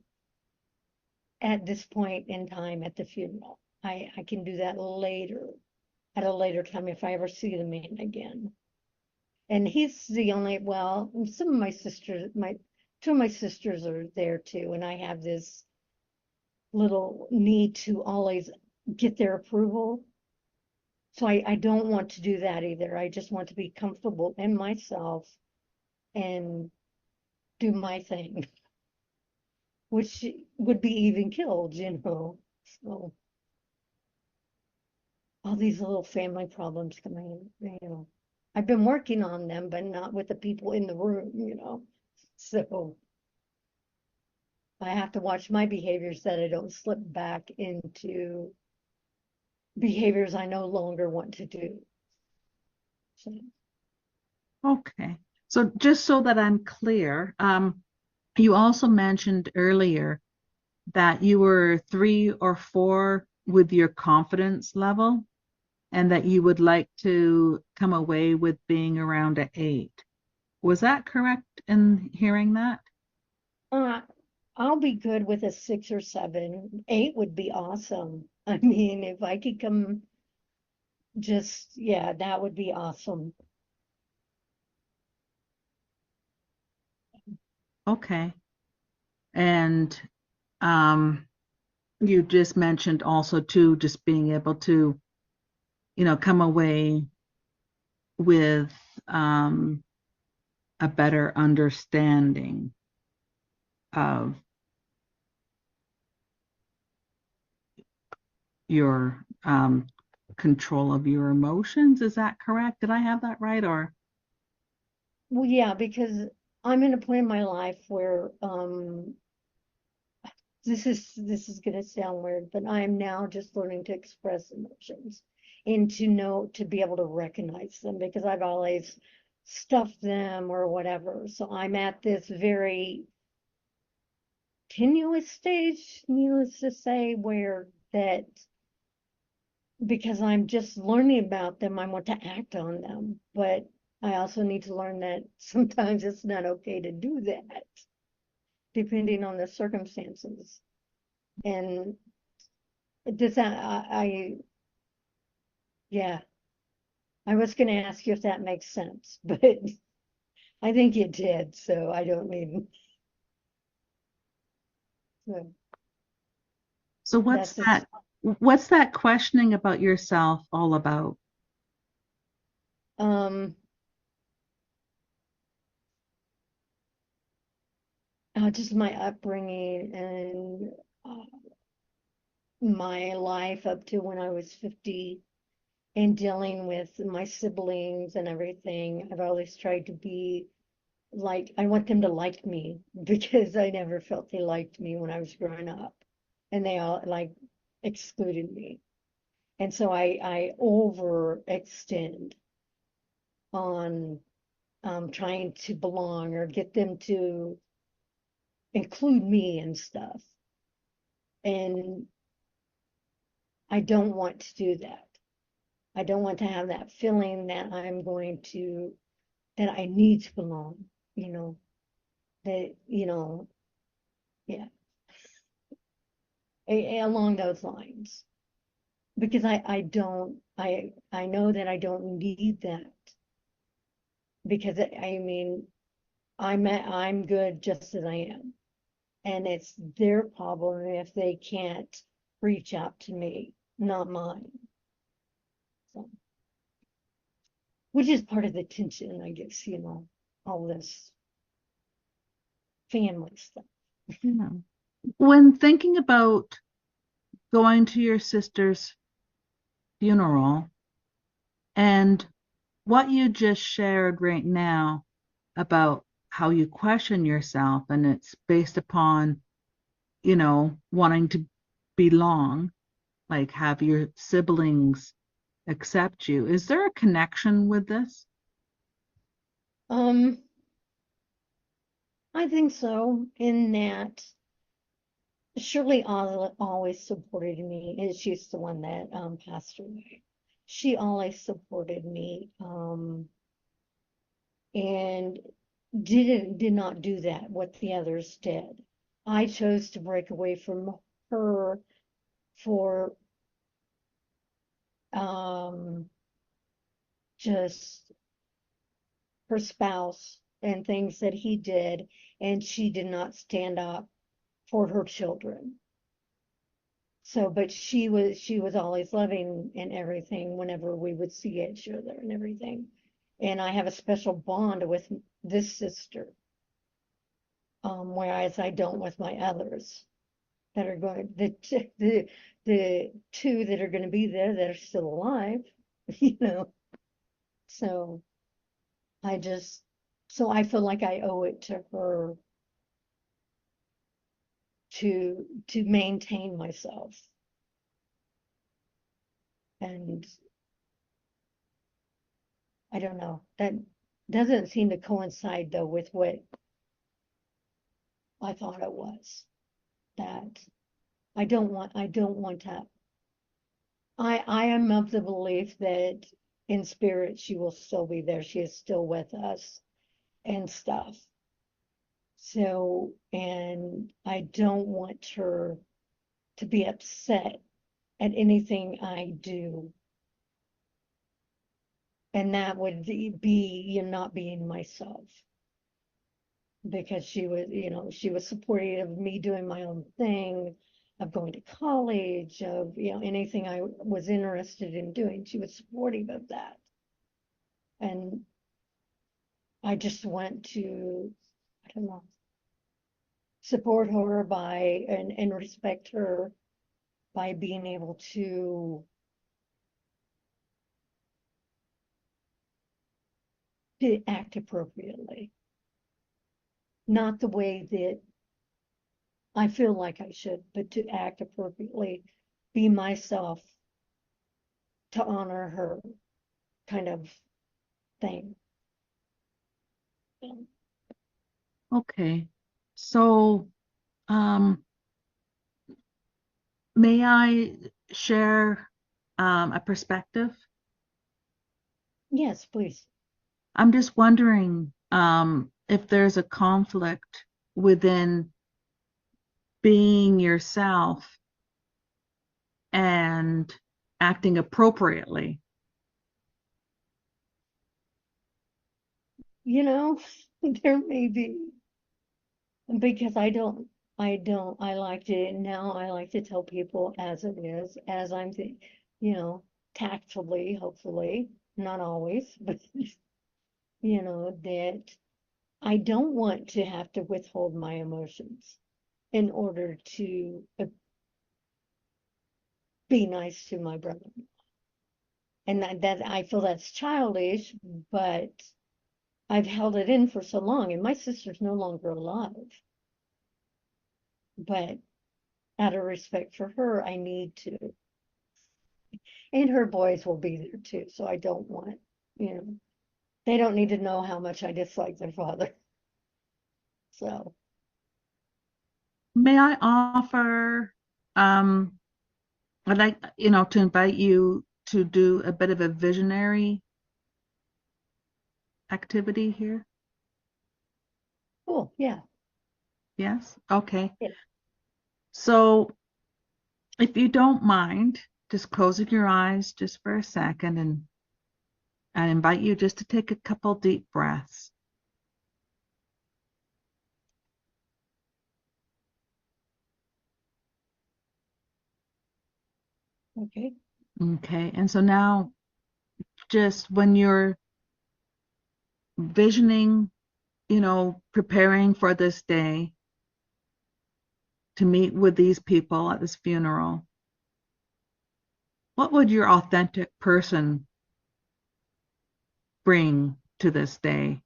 at this point in time at the funeral. I can do that later, at a later time if I ever see the man again. And he's the only, well, some of my sisters, two of my sisters are there too, and I have this little need to always get their approval. So I don't want to do that either. I just want to be comfortable in myself and do my thing, which would be even killed, So all these little family problems coming in. I've been working on them, but not with the people in the room. So I have to watch my behaviors that I don't slip back into behaviors I no longer want to do. So, Okay. So just so that I'm clear, you also mentioned earlier that you were 3 or 4 with your confidence level and that you would like to come away with being around an 8. Was that correct in hearing that? uh, I'll be good with a 6 or 7. 8 would be awesome. I mean, if I could come yeah, that would be awesome. Okay. And you just mentioned also too, just being able to, come away with a better understanding of your control of your emotions. Is that correct? Did I have that right? Or Well, yeah, because I'm in a point in my life where this is gonna sound weird, but I am now just learning to express emotions and to be able to recognize them because I've always stuffed them or whatever. So I'm at this very tenuous stage, needless to say, where that because I'm just learning about them, I want to act on them. But I also need to learn that sometimes it's not okay to do that, depending on the circumstances. And does that, yeah, I was going to ask you if that makes sense, but I think it did. So I don't need, so so that's just, what's that questioning about yourself all about? um, just my upbringing and my life up to when I was 50 and dealing with my siblings and everything. I've always tried to be like, I want them to like me because I never felt they liked me when I was growing up. And they all like excluded me. And so I overextend on trying to belong or get them to include me and stuff. And I don't want to do that. I don't want to have that feeling that that I need to belong, you know, that, yeah, along those lines. Because I know that I don't need that. Because I mean, I'm good just as I am. And it's their problem if they can't reach out to me, not mine. So, which is part of the tension, I guess, all this family stuff. Yeah. When thinking about going to your sister's funeral and what you just shared right now about how you question yourself and it's based upon, wanting to belong, like have your siblings accept you. Is there a connection with this? Um, I think so, in that Shirley always supported me, and she's the one that passed away. She always supported me, and did not do that what the others did. I chose to break away from her for just her spouse and things that he did, and she did not stand up for her children. So, but she was always loving and everything whenever we would see each other and everything. And I have a special bond with this sister, whereas I don't with my others that are going the two that are going to be there that are still alive, you know. So I just so I feel like I owe it to her to maintain myself. And I don't know. That doesn't seem to coincide though with what I thought it was. That I don't want to. I am of the belief that in spirit she will still be there. She is still with us and stuff. So, and I don't want her to be upset at anything I do. And that would be not being myself. Because she was supportive of me doing my own thing, of going to college, of, anything I was interested in doing. She was supportive of that. And I just want to, I don't know, support her and respect her by being able to act appropriately. Not the way that I feel like I should, but to act appropriately, be myself to honor her kind of thing. Okay. So, um, may I share a perspective? Yes, please. I'm just wondering if there's a conflict within being yourself and acting appropriately. There may be, because I like to, now I like to tell people as it is, as I'm, tactfully, hopefully, not always, but, that I don't want to have to withhold my emotions in order to be nice to my brother. And that I feel that's childish, but I've held it in for so long, and my sister's no longer alive. But out of respect for her, I need to. And her boys will be there too, so I don't want, they don't need to know how much I dislike their father. So, May I offer, I'd like, to invite you to do a bit of a visionary activity here. cool, yeah. Yes? Okay. Yeah. So if you don't mind, just closing your eyes just for a second, and I invite you just to take a couple deep breaths. Okay. Okay. And so now, just when you're visioning, preparing for this day to meet with these people at this funeral, what would your authentic person bring to this day?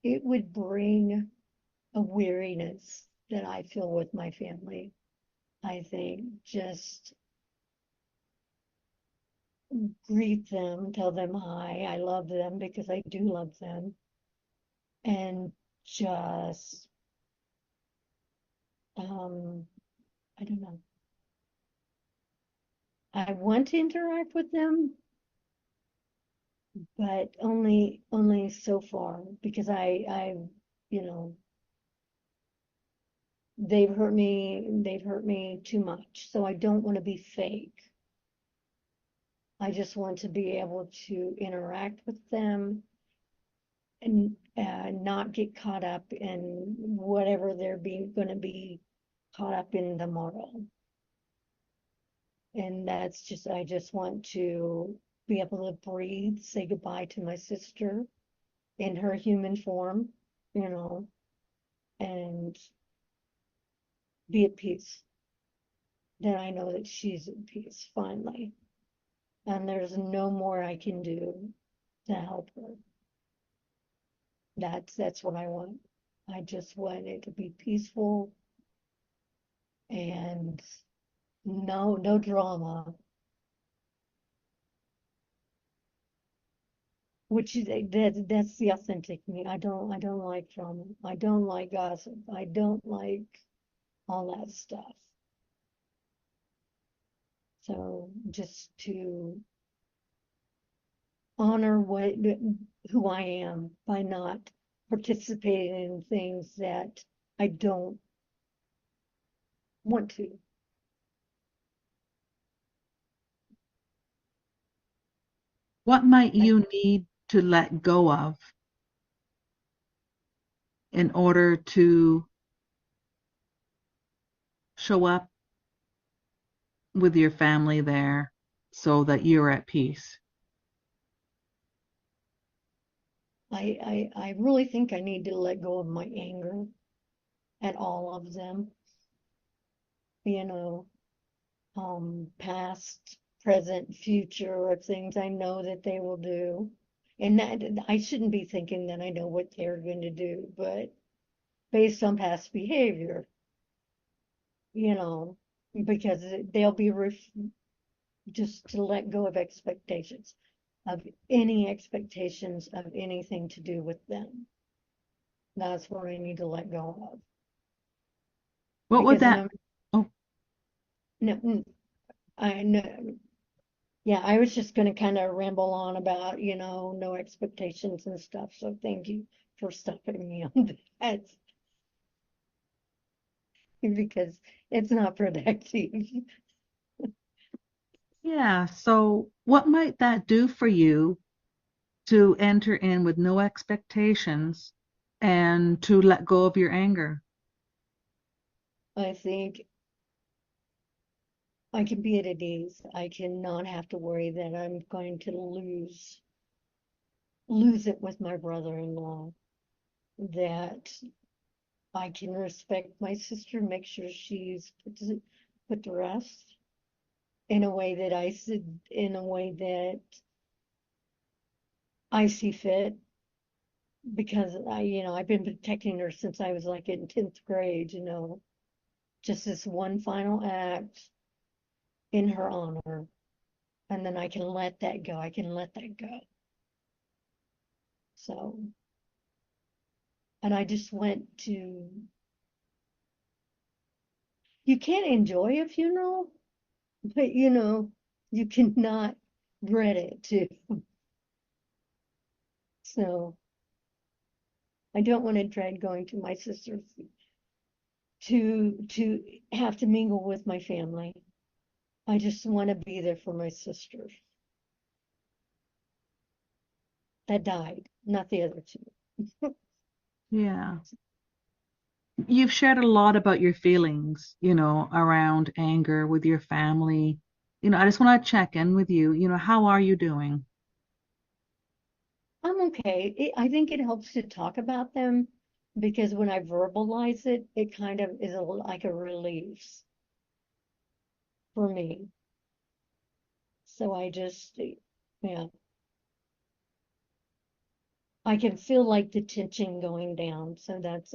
It would bring a weariness that I feel with my family. I think just greet them, tell them hi, I love them because I do love them, and just, I don't know. I want to interact with them, but only so far because you know, they've hurt me too much. So I don't want to be fake. I just want to be able to interact with them and not get caught up in whatever they're going to be caught up in tomorrow. And that's just, I just want to be able to breathe, say goodbye to my sister in her human form, you know, and be at peace. Then I know that she's at peace finally. And there's no more I can do to help her. That's what I want. I just want it to be peaceful and no drama. Which is that's the authentic me. I don't like drama. I don't like gossip. I don't like all that stuff. So just to honor who I am by not participating in things that I don't want to. What might you need to let go of in order to show up with your family there so that you're at peace? I really think I need to let go of my anger at all of them. You know, past, present, future of things I know that they will do. And that I shouldn't be thinking that I know what they're going to do, but based on past behavior, because they'll be just to let go of expectations, of any expectations of anything to do with them. That's what I need to let go of. What would Because that? Oh, no, I know. Yeah, I was just going to kind of ramble on about, no expectations and stuff. So thank you for stopping me on that because it's not productive. yeah. So what might that do for you to enter in with no expectations and to let go of your anger? I think I can be at ease. I cannot have to worry that I'm going to lose lose it with my brother-in-law, that I can respect my sister, make sure she's put to rest in a way that in a way that I see fit, because I've been protecting her since I was like in 10th grade, just this one final act in her honor. And then I can let that go. I can let that go. So, and I just went to, you can't enjoy a funeral, but you cannot dread it too. So I don't want to dread going to my sister's to have to mingle with my family. I just want to be there for my sister that died, not the other two. Yeah. You've shared a lot about your feelings, around anger with your family. I just want to check in with you. How are you doing? I'm okay. I think it helps to talk about them, because when I verbalize it, it kind of is like a release for me. So I just, yeah, I can feel like the tension going down. So that's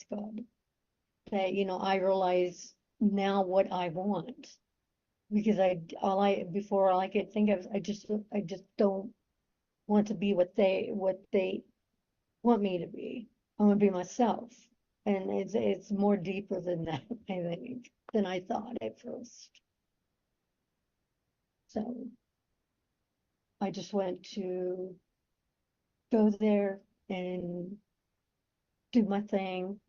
good. That, I realize now what I want, because before all I could think of, I just don't want to be what they want me to be. I want to be myself. And it's more deeper than that, I think, than I thought at first. So I just went to go there and do my thing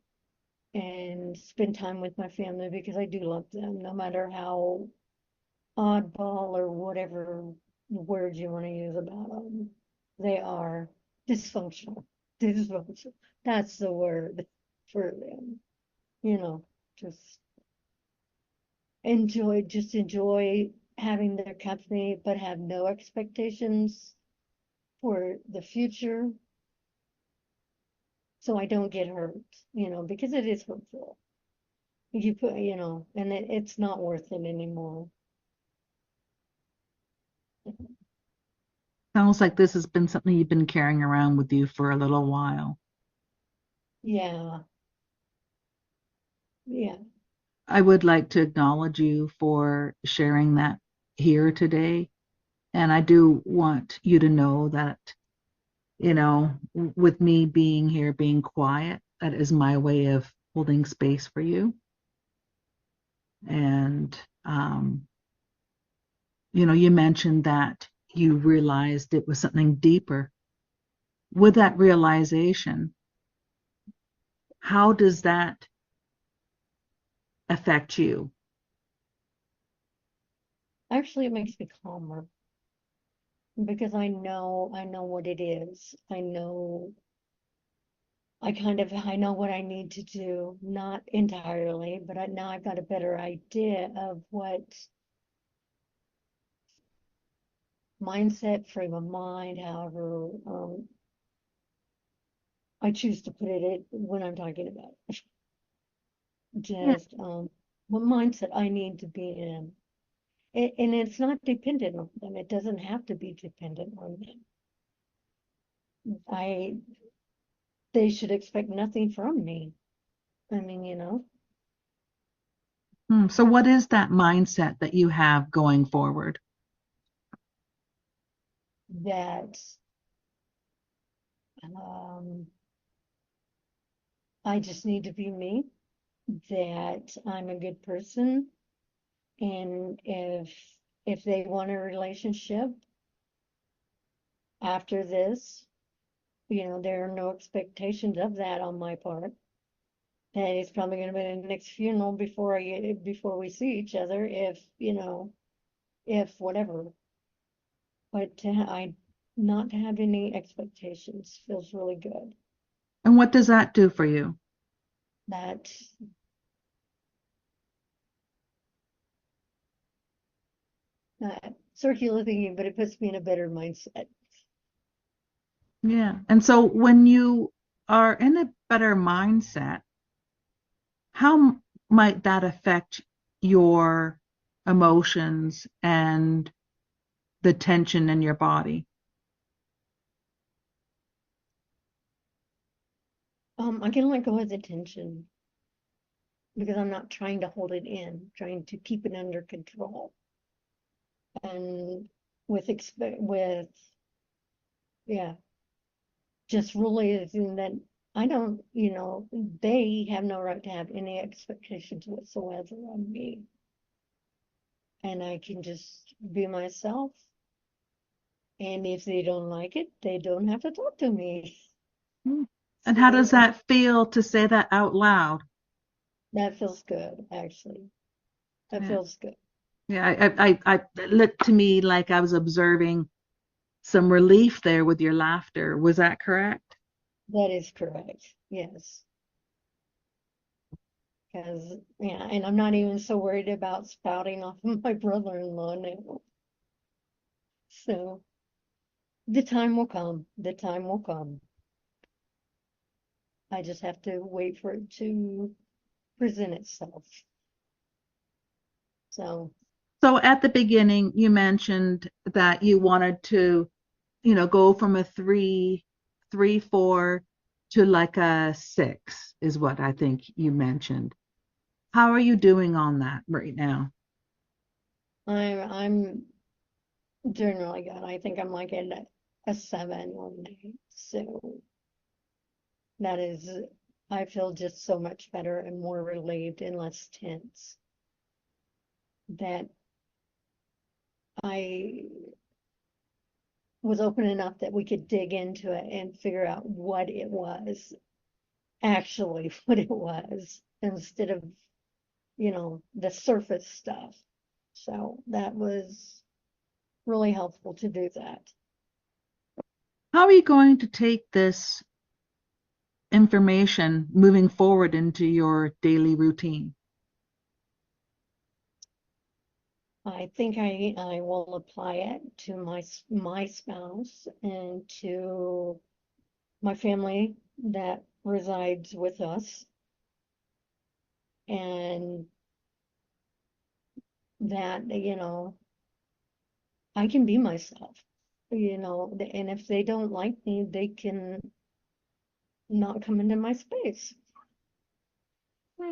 and spend time with my family, because I do love them, no matter how oddball or whatever word you want to use about them. They are dysfunctional. Dysfunctional. That's the word for them. You know, just enjoy having their company, but have no expectations for the future. So I don't get hurt, because it is hurtful. You put, and it's not worth it anymore. Sounds like this has been something you've been carrying around with you for a little while. Yeah, yeah. I would like to acknowledge you for sharing that here today. And I do want you to know that, with me being here, being quiet, that is my way of holding space for you. And, you mentioned that you realized it was something deeper. With that realization, how does that affect you? Actually, it makes me calmer, because I know what it is. I know what I need to do, not entirely, but now I've got a better idea of what mindset, frame of mind, however, I choose to put it when I'm talking about it. Yeah. Just, what mindset I need to be in. And it's not dependent on them. It doesn't have to be dependent on them. They should expect nothing from me. I mean, So what is that mindset that you have going forward? that um, I just need to be me, that I'm a good person, and if they want a relationship after this, there are no expectations of that on my part. And it's probably going to be the next funeral before we see each other, if whatever. But I not to have any expectations feels really good. And what does that do for you? That circular thinking, but it puts me in a better mindset. Yeah. And so when you are in a better mindset, how might that affect your emotions and the tension in your body? I can let go of the tension because I'm not trying to hold it in, trying to keep it under control. And with yeah, just realizing that I don't, they have no right to have any expectations whatsoever on me. And I can just be myself. And if they don't like it, they don't have to talk to me. Hmm. And how does So that feel to say that out loud? that feels good, actually. That Yeah. feels good. Yeah, it looked to me like I was observing some relief there with your laughter. Was that correct? That is correct. Yes. Because, yeah, and I'm not even so worried about spouting off of my brother-in-law now. So the time will come. The time will come. I just have to wait for it to present itself. So So at the beginning, you mentioned that you wanted to, go from a 4 to like a 6, is what I think you mentioned. How are you doing on that right now? I'm generally good. I think I'm like at a 7 one day. So that is, I feel just so much better and more relieved and less tense that I was open enough that we could dig into it and figure out what it was, actually what it was, instead of, the surface stuff. So that was really helpful to do that. How are you going to take this information moving forward into your daily routine? I think I will apply it to my spouse and to my family that resides with us, and that, I can be myself, and if they don't like me, they can not come into my space.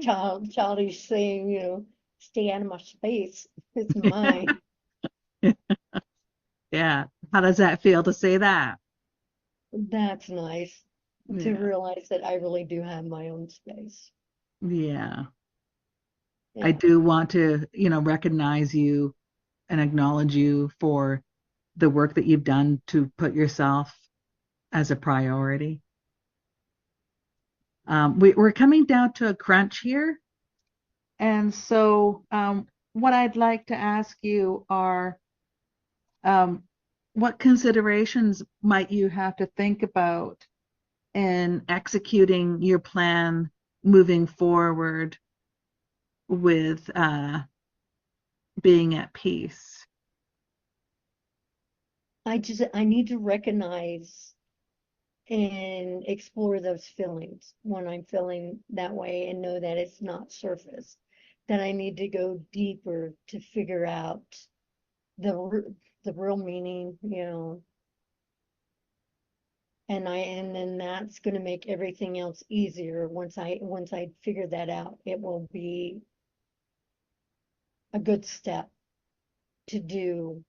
Childish saying, stay out of my space. It's mine. Yeah. How does that feel to say that? That's nice to Yeah. realize that I really do have my own space. Yeah. I Yeah. do want to, recognize you and acknowledge you for the work that you've done to put yourself as a priority. We're coming down to a crunch here. And so, what I'd like to ask you are, um, what considerations might you have to think about in executing your plan moving forward with being at peace? I need to recognize and explore those feelings when I'm feeling that way and know that it's not surface, that I need to go deeper to figure out the real meaning, and then that's going to make everything else easier. Once I figure that out, it will be a good step to do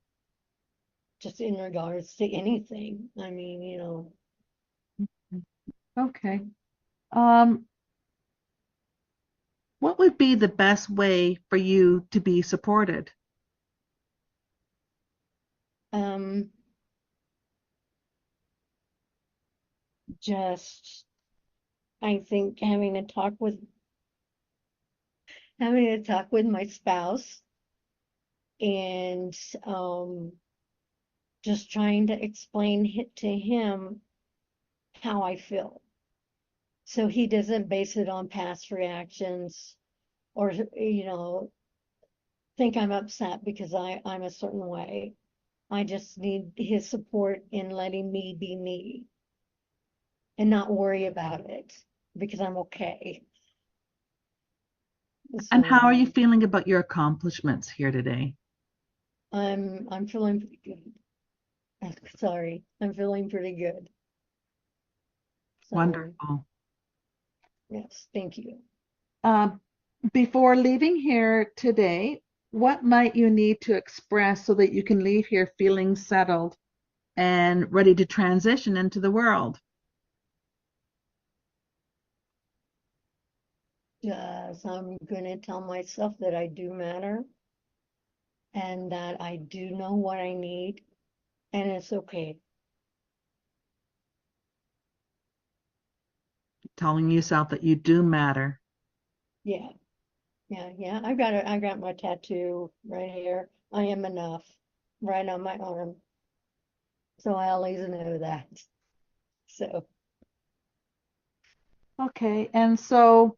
just in regards to anything. I mean, Okay. Um, what would be the best way for you to be supported? um, just I think having a talk with my spouse and just trying to explain to him how I feel. So he doesn't base it on past reactions or, think I'm upset because I'm a certain way. I just need his support in letting me be me. and not worry about it because I'm okay. And how are you So, feeling about your accomplishments here today? I'm feeling pretty good. Sorry, I'm feeling pretty good. So, Wonderful. yes, thank you. Um, Before leaving here today, what might you need to express so that you can leave here feeling settled and ready to transition into the world? So I'm gonna tell myself that I do matter and that I do know what I need and it's okay. Telling yourself that you do matter. Yeah, yeah. I got my tattoo right here. I am enough, right on my arm. So I always know that. So Okay, and so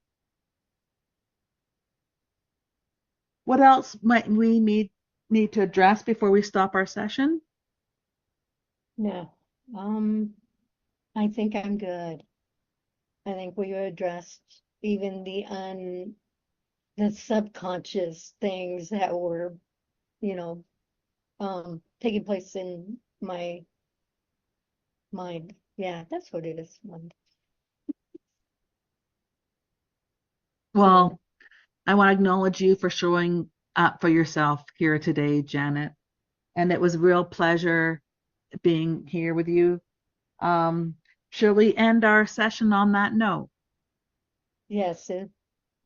what else might we need to address before we stop our session? no, I think I'm good. I think we addressed even the subconscious things that were, you know, taking place in my mind. Yeah, that's what it is. Mind. So Well, I want to acknowledge you for showing up for yourself here today, Janet. And it was a real pleasure being here with you. Shall we end our session on that note? yes,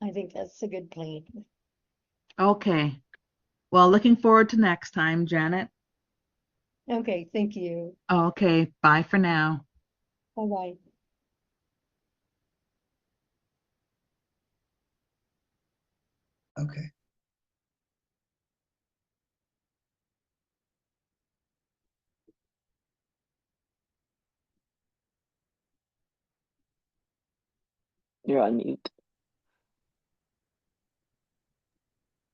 I think that's a good plan. Okay. Well, looking forward to next time, Janet. Okay, thank you. Okay. Bye for now. Bye bye. Okay. You're on mute.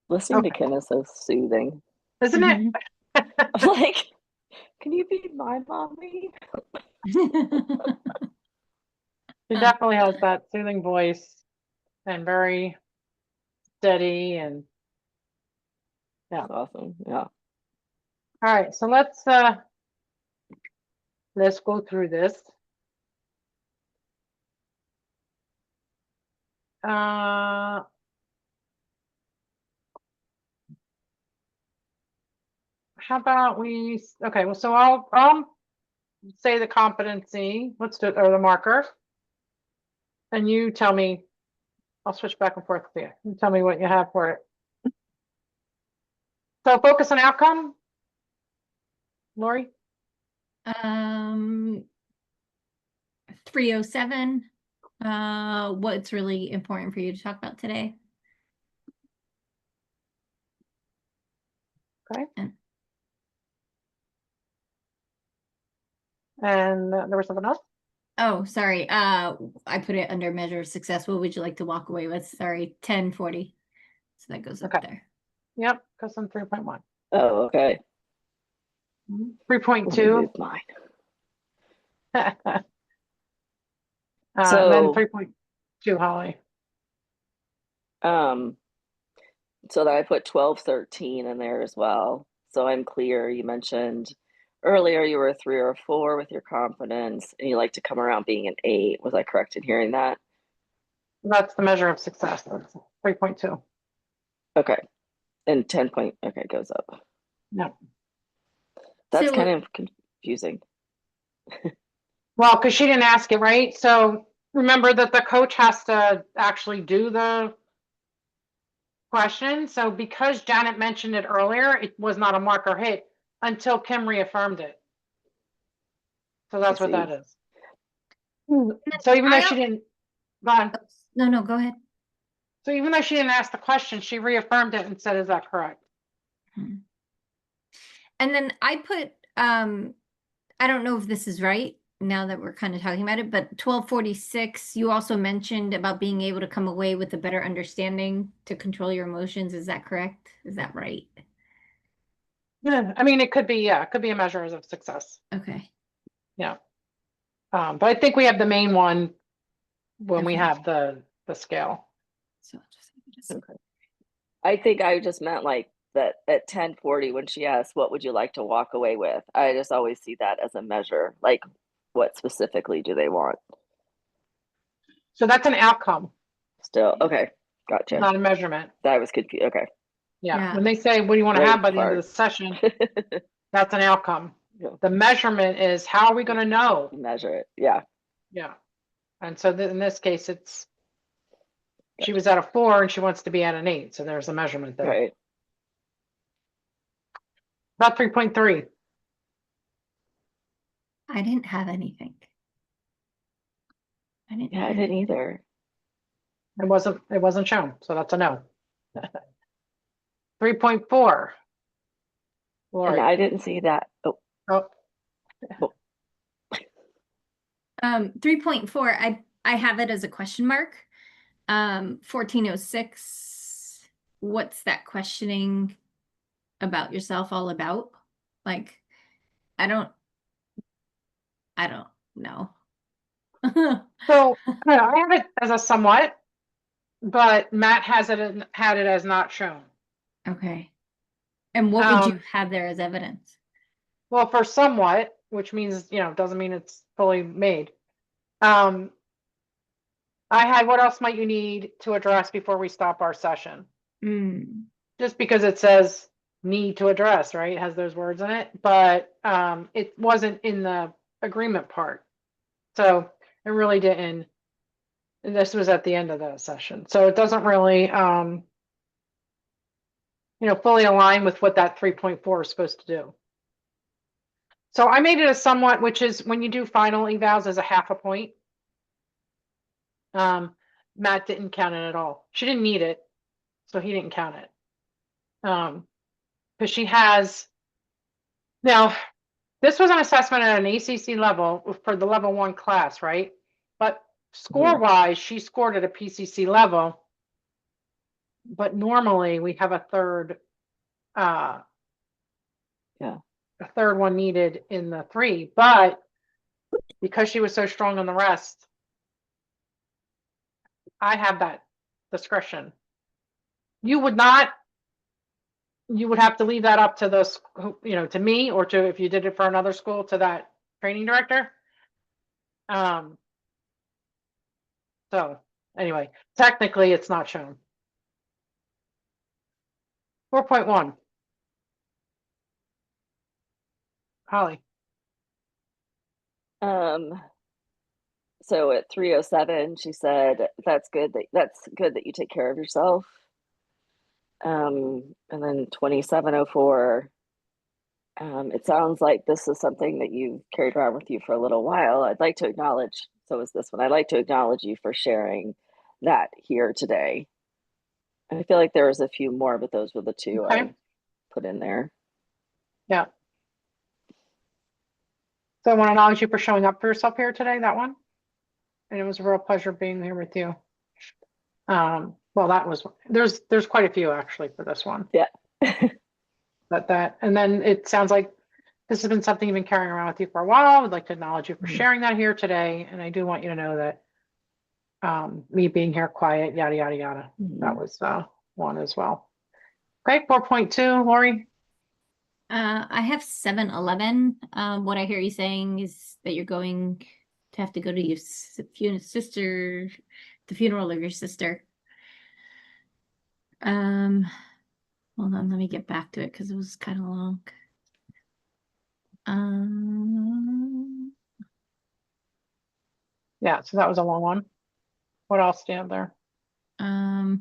Listening to Okay. Kim is so soothing. Isn't it? I'm like, can you be my mommy? She definitely has that soothing voice and very steady and yeah. That's awesome. Yeah. All right, so let's go through this. How about okay, well, so I'll say the competency, let's do it, or the marker. And you tell me, I'll switch back and forth with you. You tell me what you have for it. So focus on outcome, Lori. 307. What's really important for you to talk about today? Okay. And And there was something else. oh, sorry. I put it under measure of success. What would you like to walk away with? Sorry, 1040. So that goes up Okay. there. Yep, because I'm 3.1. Oh, okay. 3.2. Let me move mine. And then So, 3.2, Holly. so that I put 1213 in there as well. So I'm clear. You mentioned earlier you were a 3 or a 4 with your confidence, and you like to come around being an 8. Was I correct in hearing that? That's the measure of success. That's 3.2. Okay. And 10 point, okay, goes up. No. That's So- kind of confusing. Well, because she didn't ask it, right? So remember that the coach has to actually do the question. So because Janet mentioned it earlier, it was not a marker hit until Kim reaffirmed it. So that's what that see. is. So even though I she didn't, go on. No, go ahead. So even though she didn't ask the question, she reaffirmed it and said, is that correct? And then I put, I don't know if this is right now that we're kind of talking about it, but 1246, you also mentioned about being able to come away with a better understanding to control your emotions. Is that correct? Is that right? Yeah, I mean, it could be, yeah, it could be a measure of success. Okay. Yeah. But I think we have the main one when we Okay. have the scale. So I'll just Okay. I think I just meant like that at 10:40 when she asked, what would you like to walk away with? I just always see that as a measure. Like, what specifically do they want? So that's an outcome, Still, okay, gotcha. not a measurement. I was confused. Okay. Yeah, Yeah. when they say, what do you want to have Great by the end of the part. session, that's an outcome. Yeah. The measurement is, how are we going to know? Measure it. Yeah. Yeah. And so in this case, it's, she was at a 4 and she wants to be at an 8. So there's a measurement there. Right. About 3.3. I didn't have anything. I didn't Yeah, I have didn't anything. either. It wasn't shown. So that's a no. 3.4. And Lori. I didn't see that. Oh, Oh, 3.4, I have it as a question mark. 1406, what's that questioning about yourself all about? Like, I don't know. so I have it as a somewhat, but Matt had it as not shown. Okay. And what would you Um, have there as evidence? Well, for somewhat, which means, doesn't mean it's fully made. I had, what else might you need to address before we stop our session? Mm. Just because it says need to address, right? It has those words in it, but it wasn't in the agreement part. So it really didn't. And this was at the end of the session. So it doesn't really, fully align with what that 3.4 is supposed to do. So I made it a somewhat, which is when you do final evals as a half a point. Matt didn't count it at all. She didn't need it, so he didn't count it. Because she has, now, this was an assessment at an ACC level for the level 1 class, right? But score-wise, she scored at a PCC level. But normally we have a third, yeah. a third one needed in the 3. But because she was so strong on the rest, I have that discretion. You would not. You would have to leave that up to to me, or to, if you did it for another school, to that training director. So anyway, technically it's not shown. 4.1. Holly. So at 3:07, she said, that's good that you take care of yourself. And then 27:04, it sounds like this is something that you've carried around with you for a little while. I'd like to acknowledge, so is this one. I'd like to acknowledge you for sharing that here today. I feel like there was a few more, but those were the two Okay. I put in there. Yeah. So I want to acknowledge you for showing up for yourself here today, that one. And it was a real pleasure being here with you. Well, that was, there's quite a few actually for this one. Yeah. And then it sounds like this has been something you've been carrying around with you for a while. I'd like to acknowledge you for sharing that here today. And I do want you to know that me being here quiet, yada, yada, yada. That was one as well. Okay, 4.2, Lori. I have 7-11. What I hear you saying is that you're going to have to go to your sister, the funeral of your sister. Hold on, let me get back to it because it was kind of long. Yeah, so that was a long one. What else do you have there? That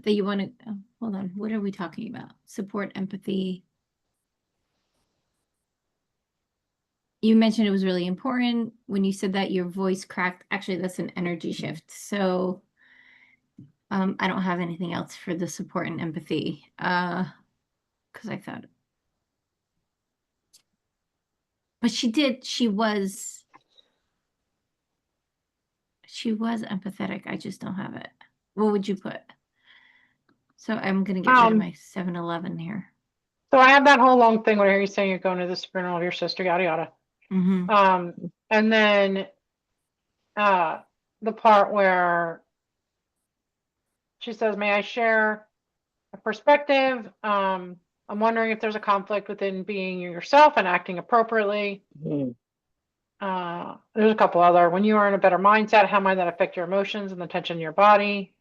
you want to, hold on, what are we talking about? Support, empathy. You mentioned it was really important. When you said that, your voice cracked. Actually, that's an energy shift. So I don't have anything else for the support and empathy. Because I thought, but she was empathetic. I just don't have it. What would you put? So I'm gonna get rid of my 7-11 here. So I have that whole long thing where you're saying you're going to this funeral of your sister, yada yada. Mm-hmm. And then the part where she says, "May I share a perspective? I'm wondering if there's a conflict within being yourself and acting appropriately." Mhm. There's a couple other. When you are in a better mindset, how might that affect your emotions and the tension in your body?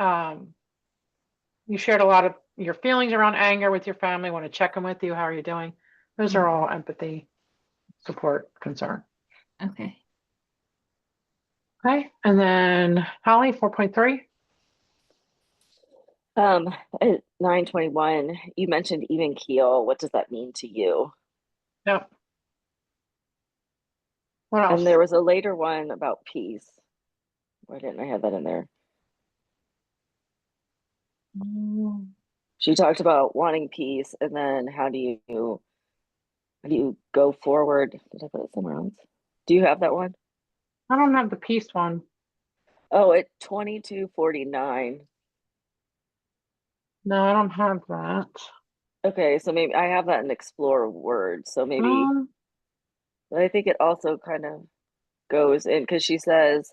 You shared a lot of your feelings around anger with your family, want to check in with you. How are you doing? Those are all empathy, support, concern. Okay. Okay. And then Holly, 4.3. At 9:21, you mentioned even keel. What does that mean to you? Yep. What else? And there was a later one about peace. Why didn't I have that in there? She talked about wanting peace, and then how do you go forward? Did I put it somewhere else? Do you have that one? I don't have the peace one. Oh, at 22:49. No, I don't have that. Okay, so maybe I have that in explore words. So maybe, but I think it also kind of goes in because she says,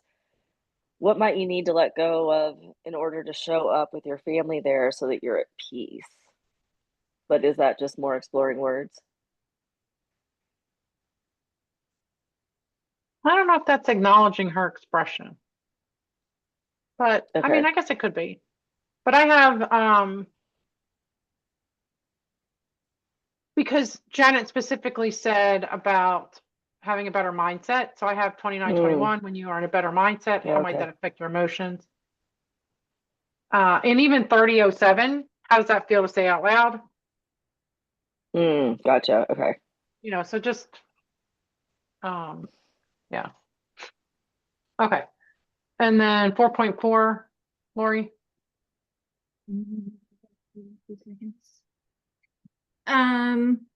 what might you need to let go of in order to show up with your family there so that you're at peace? But is that just more exploring words? I don't know if that's acknowledging her expression, but I mean, Okay. I guess it could be. But I have, because Janet specifically said about having a better mindset. So I have 29:21, when you are in a better mindset, how might Okay. that affect your emotions? And even 30:07, how does that feel to say out loud? Gotcha. Okay. So just, yeah. Okay. And then 4.4, Lori.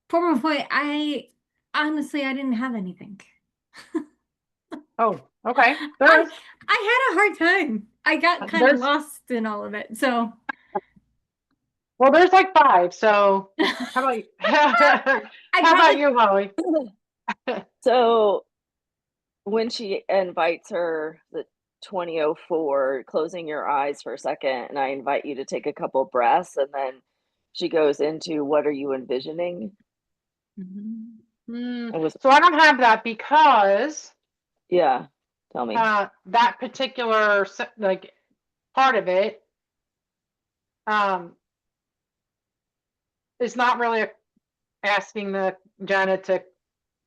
Former point, I honestly I didn't have anything. Oh, okay. I had a hard time. I got kind of There's lost in all of it. So well, there's like 5. So how about you? I How about probably you, Holly? So when she invites her, the 20:04, closing your eyes for a second, and I invite you to take a couple breaths, and then she goes into what are you envisioning? Mm, I was, so I don't have that because yeah, tell me. that particular like part of it is not really asking the Janet to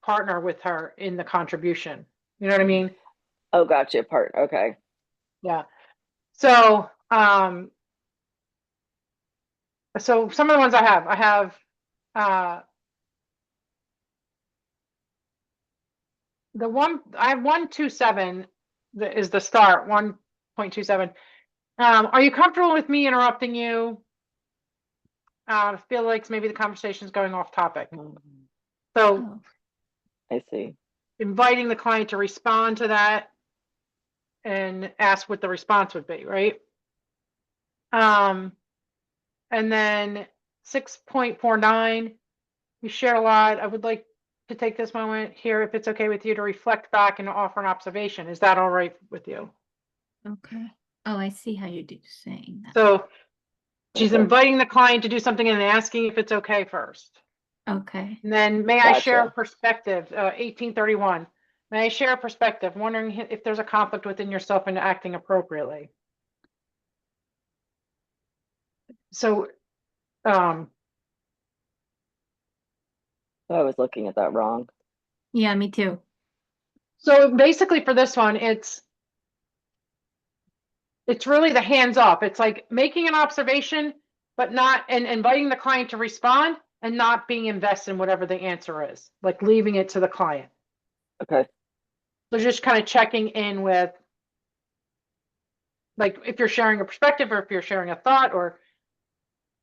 partner with her in the contribution. You know what I mean? Oh, gotcha. Okay. Yeah. So so some of the ones I have the one I have 127 that is the start, 1.27. Are you comfortable with me interrupting you? Feel like maybe the conversation is going off topic. So oh, I see. inviting the client to respond to that and ask what the response would be, right? And then 6.49, we share a lot. I would like to take this moment here, if it's okay with you, to reflect back and offer an observation. Is that all right with you? okay. Oh, I see how you're saying that. So she's Okay. inviting the client to do something and asking if it's okay first. Okay. And then may I share a Gotcha. perspective, 1831. May I share a perspective, wondering if there's a conflict within yourself and acting appropriately. So, I was looking at that wrong. Yeah, me too. so basically for this one, it's really the hands off. It's like making an observation, but not, and inviting the client to respond and not being invested in whatever the answer is, like leaving it to the client. Okay. So just kind of checking in with, like, if you're sharing a perspective or if you're sharing a thought, or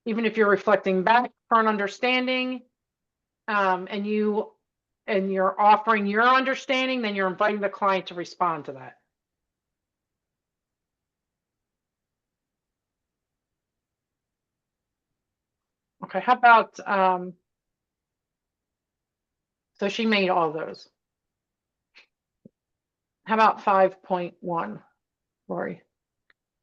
even if you're reflecting back for an understanding, and you're offering your understanding, then you're inviting the client to respond to that. Okay, how about, so she made all those. How about 5.1, Lori?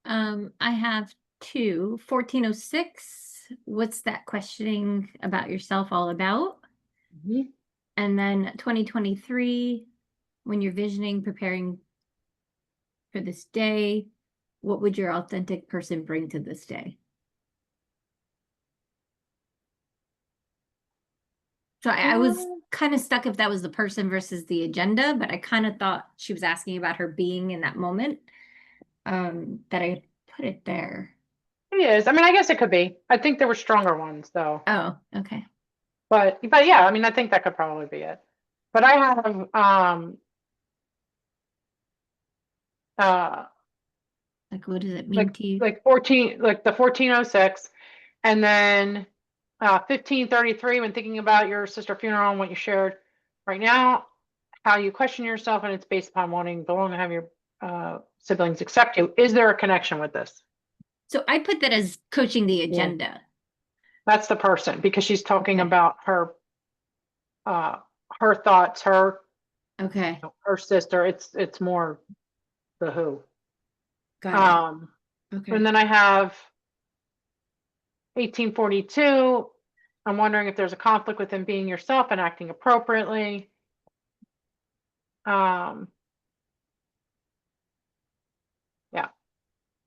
I have 1406. What's that questioning about yourself all about? Mhm. And then 2023, when you're visioning, preparing for this day, what would your authentic person bring to this day? So I was kind of stuck if that was the person versus the agenda, but I kind of thought she was asking about her being in that moment. That I put it there. It is. I mean, I guess it could be. I think there were stronger ones though. Oh, okay. But yeah, I mean, I think that could probably be it. But I have Like, what does it mean to you? like 14, like the 1406, and then 1533 when thinking about your sister funeral and what you shared right now, how you question yourself, and it's based upon wanting belong to have your siblings accept you. Is there a connection with this? So I put that as coaching the agenda. That's the person, because she's talking Okay. about her thoughts, her Okay. her sister. It's more the who. Got it. Okay. And then I have 1842. I'm wondering if there's a conflict with him being yourself and acting appropriately. Yeah,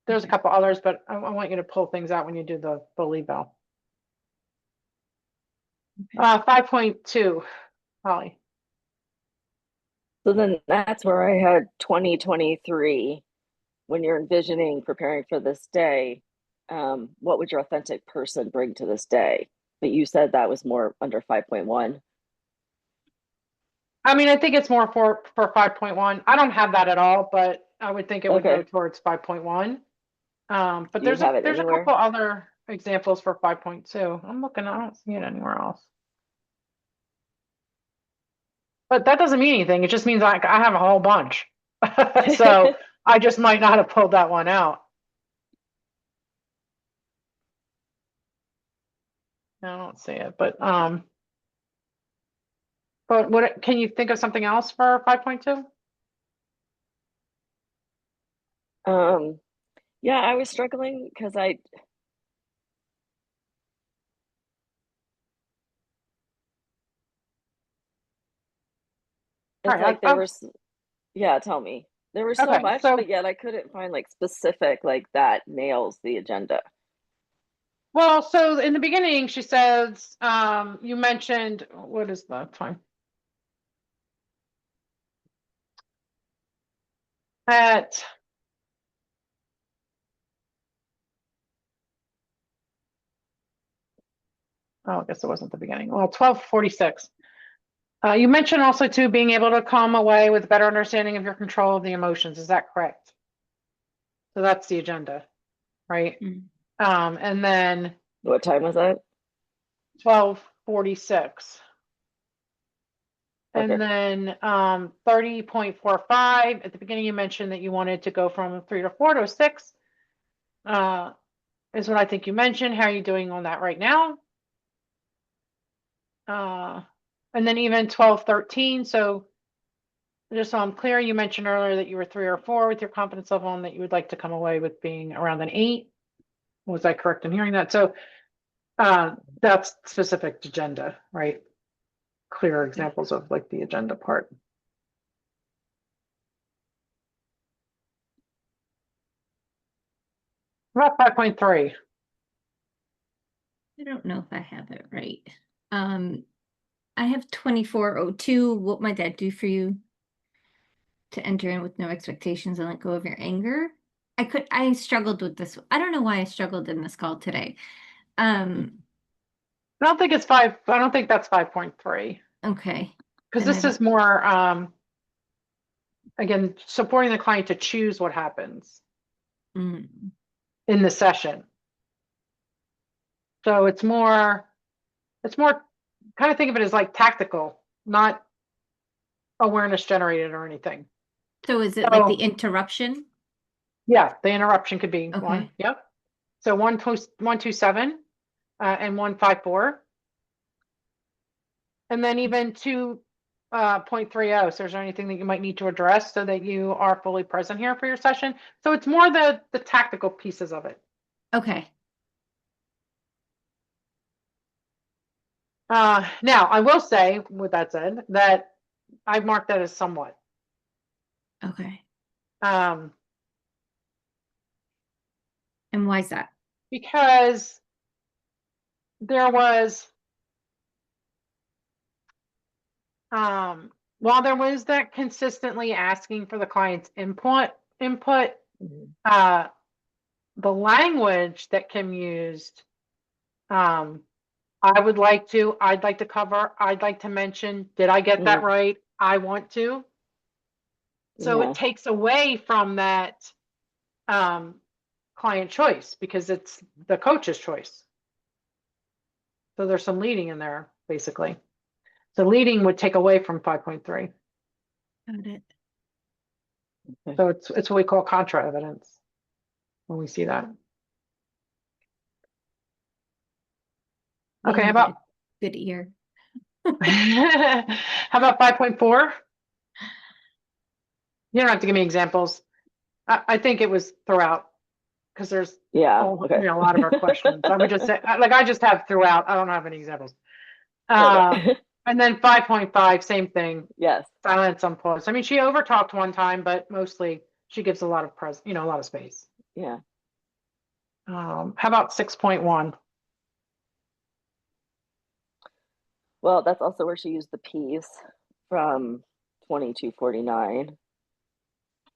there's a couple others, but I want you to pull things out when you do the eval. Okay. 5.2, Holly. So then that's where I had 2023. When you're envisioning preparing for this day, what would your authentic person bring to this day? But you said that was more under 5.1. I mean, I think it's more for 5.1. I don't have that at all, but I would think it would go Okay. towards 5.1. But Do you there's have it a anywhere? couple other examples for 5.2. I'm looking, I don't see it anywhere else. But that doesn't mean anything. It just means like I have a whole bunch. So I just might not have pulled that one out. I don't see it, but what can you think of something else for 5.2? Yeah, I was struggling because it's All right, like there was, yeah, tell me. There was so okay, much, so but yet I couldn't find like specific, like that nails the agenda. well, so in the beginning she says, you mentioned, what is the time? At I guess it wasn't the beginning. Well, 12:46. You mentioned also too being able to come away with a better understanding of your control of the emotions. Is that correct? So that's the agenda, right? Mm. And then What time was that? 12:46. Okay. And then 30.45, at the beginning you mentioned that you wanted to go from 3 to 4 to a 6. Is what I think you mentioned. How are you doing on that right now? And then even 12:13. So just so I'm clear, you mentioned earlier that you were 3 or 4 with your confidence level and that you would like to come away with being around an 8. Was I correct in hearing that? So that's specific to agenda, right? Clear examples of like the agenda part. About 5.3. I don't know if I have it right. I have 2402. What might that do for you? To enter in with no expectations and let go of your anger. I struggled with this. I don't know why I struggled in this call today. I don't think it's 5. I don't think that's 5.3. Okay. Because this is more, again, supporting the client to choose what happens in the session. So it's more kind of think of it as like tactical, not awareness generated or anything. So is it like the interruption? Yeah, the interruption could be Okay. one. Yep. So 127. and 154. And then even 2.30. So is there anything that you might need to address so that you are fully present here for your session? So it's more the tactical pieces of it. Okay. Now I will say, with that said, that I've marked that as somewhat. Okay. Um, And why is that? because there was, while there was that consistently asking for the client's input, Mhm. the language that Kim used, I'd like to cover, I'd like to mention, did I get that Mm. right? I want to. So Yeah. it takes away from that client choice because it's the coach's choice. So there's some leading in there, basically. So leading would take away from 5.3. Got it. So it's what we call contra evidence when we see that. Okay, Leading about good ear. how about 5.4? You don't have to give me examples. I think it was throughout because there's Yeah. a Okay. lot of our questions. I would just say, like, I just have throughout. I don't have any examples. Okay. And then 5.5, same thing. Yes. Silence on pause. I mean, she overtalked one time, but mostly she gives a lot of a lot of space. Yeah. How about 6.1? Well, that's also where she used the piece from 2249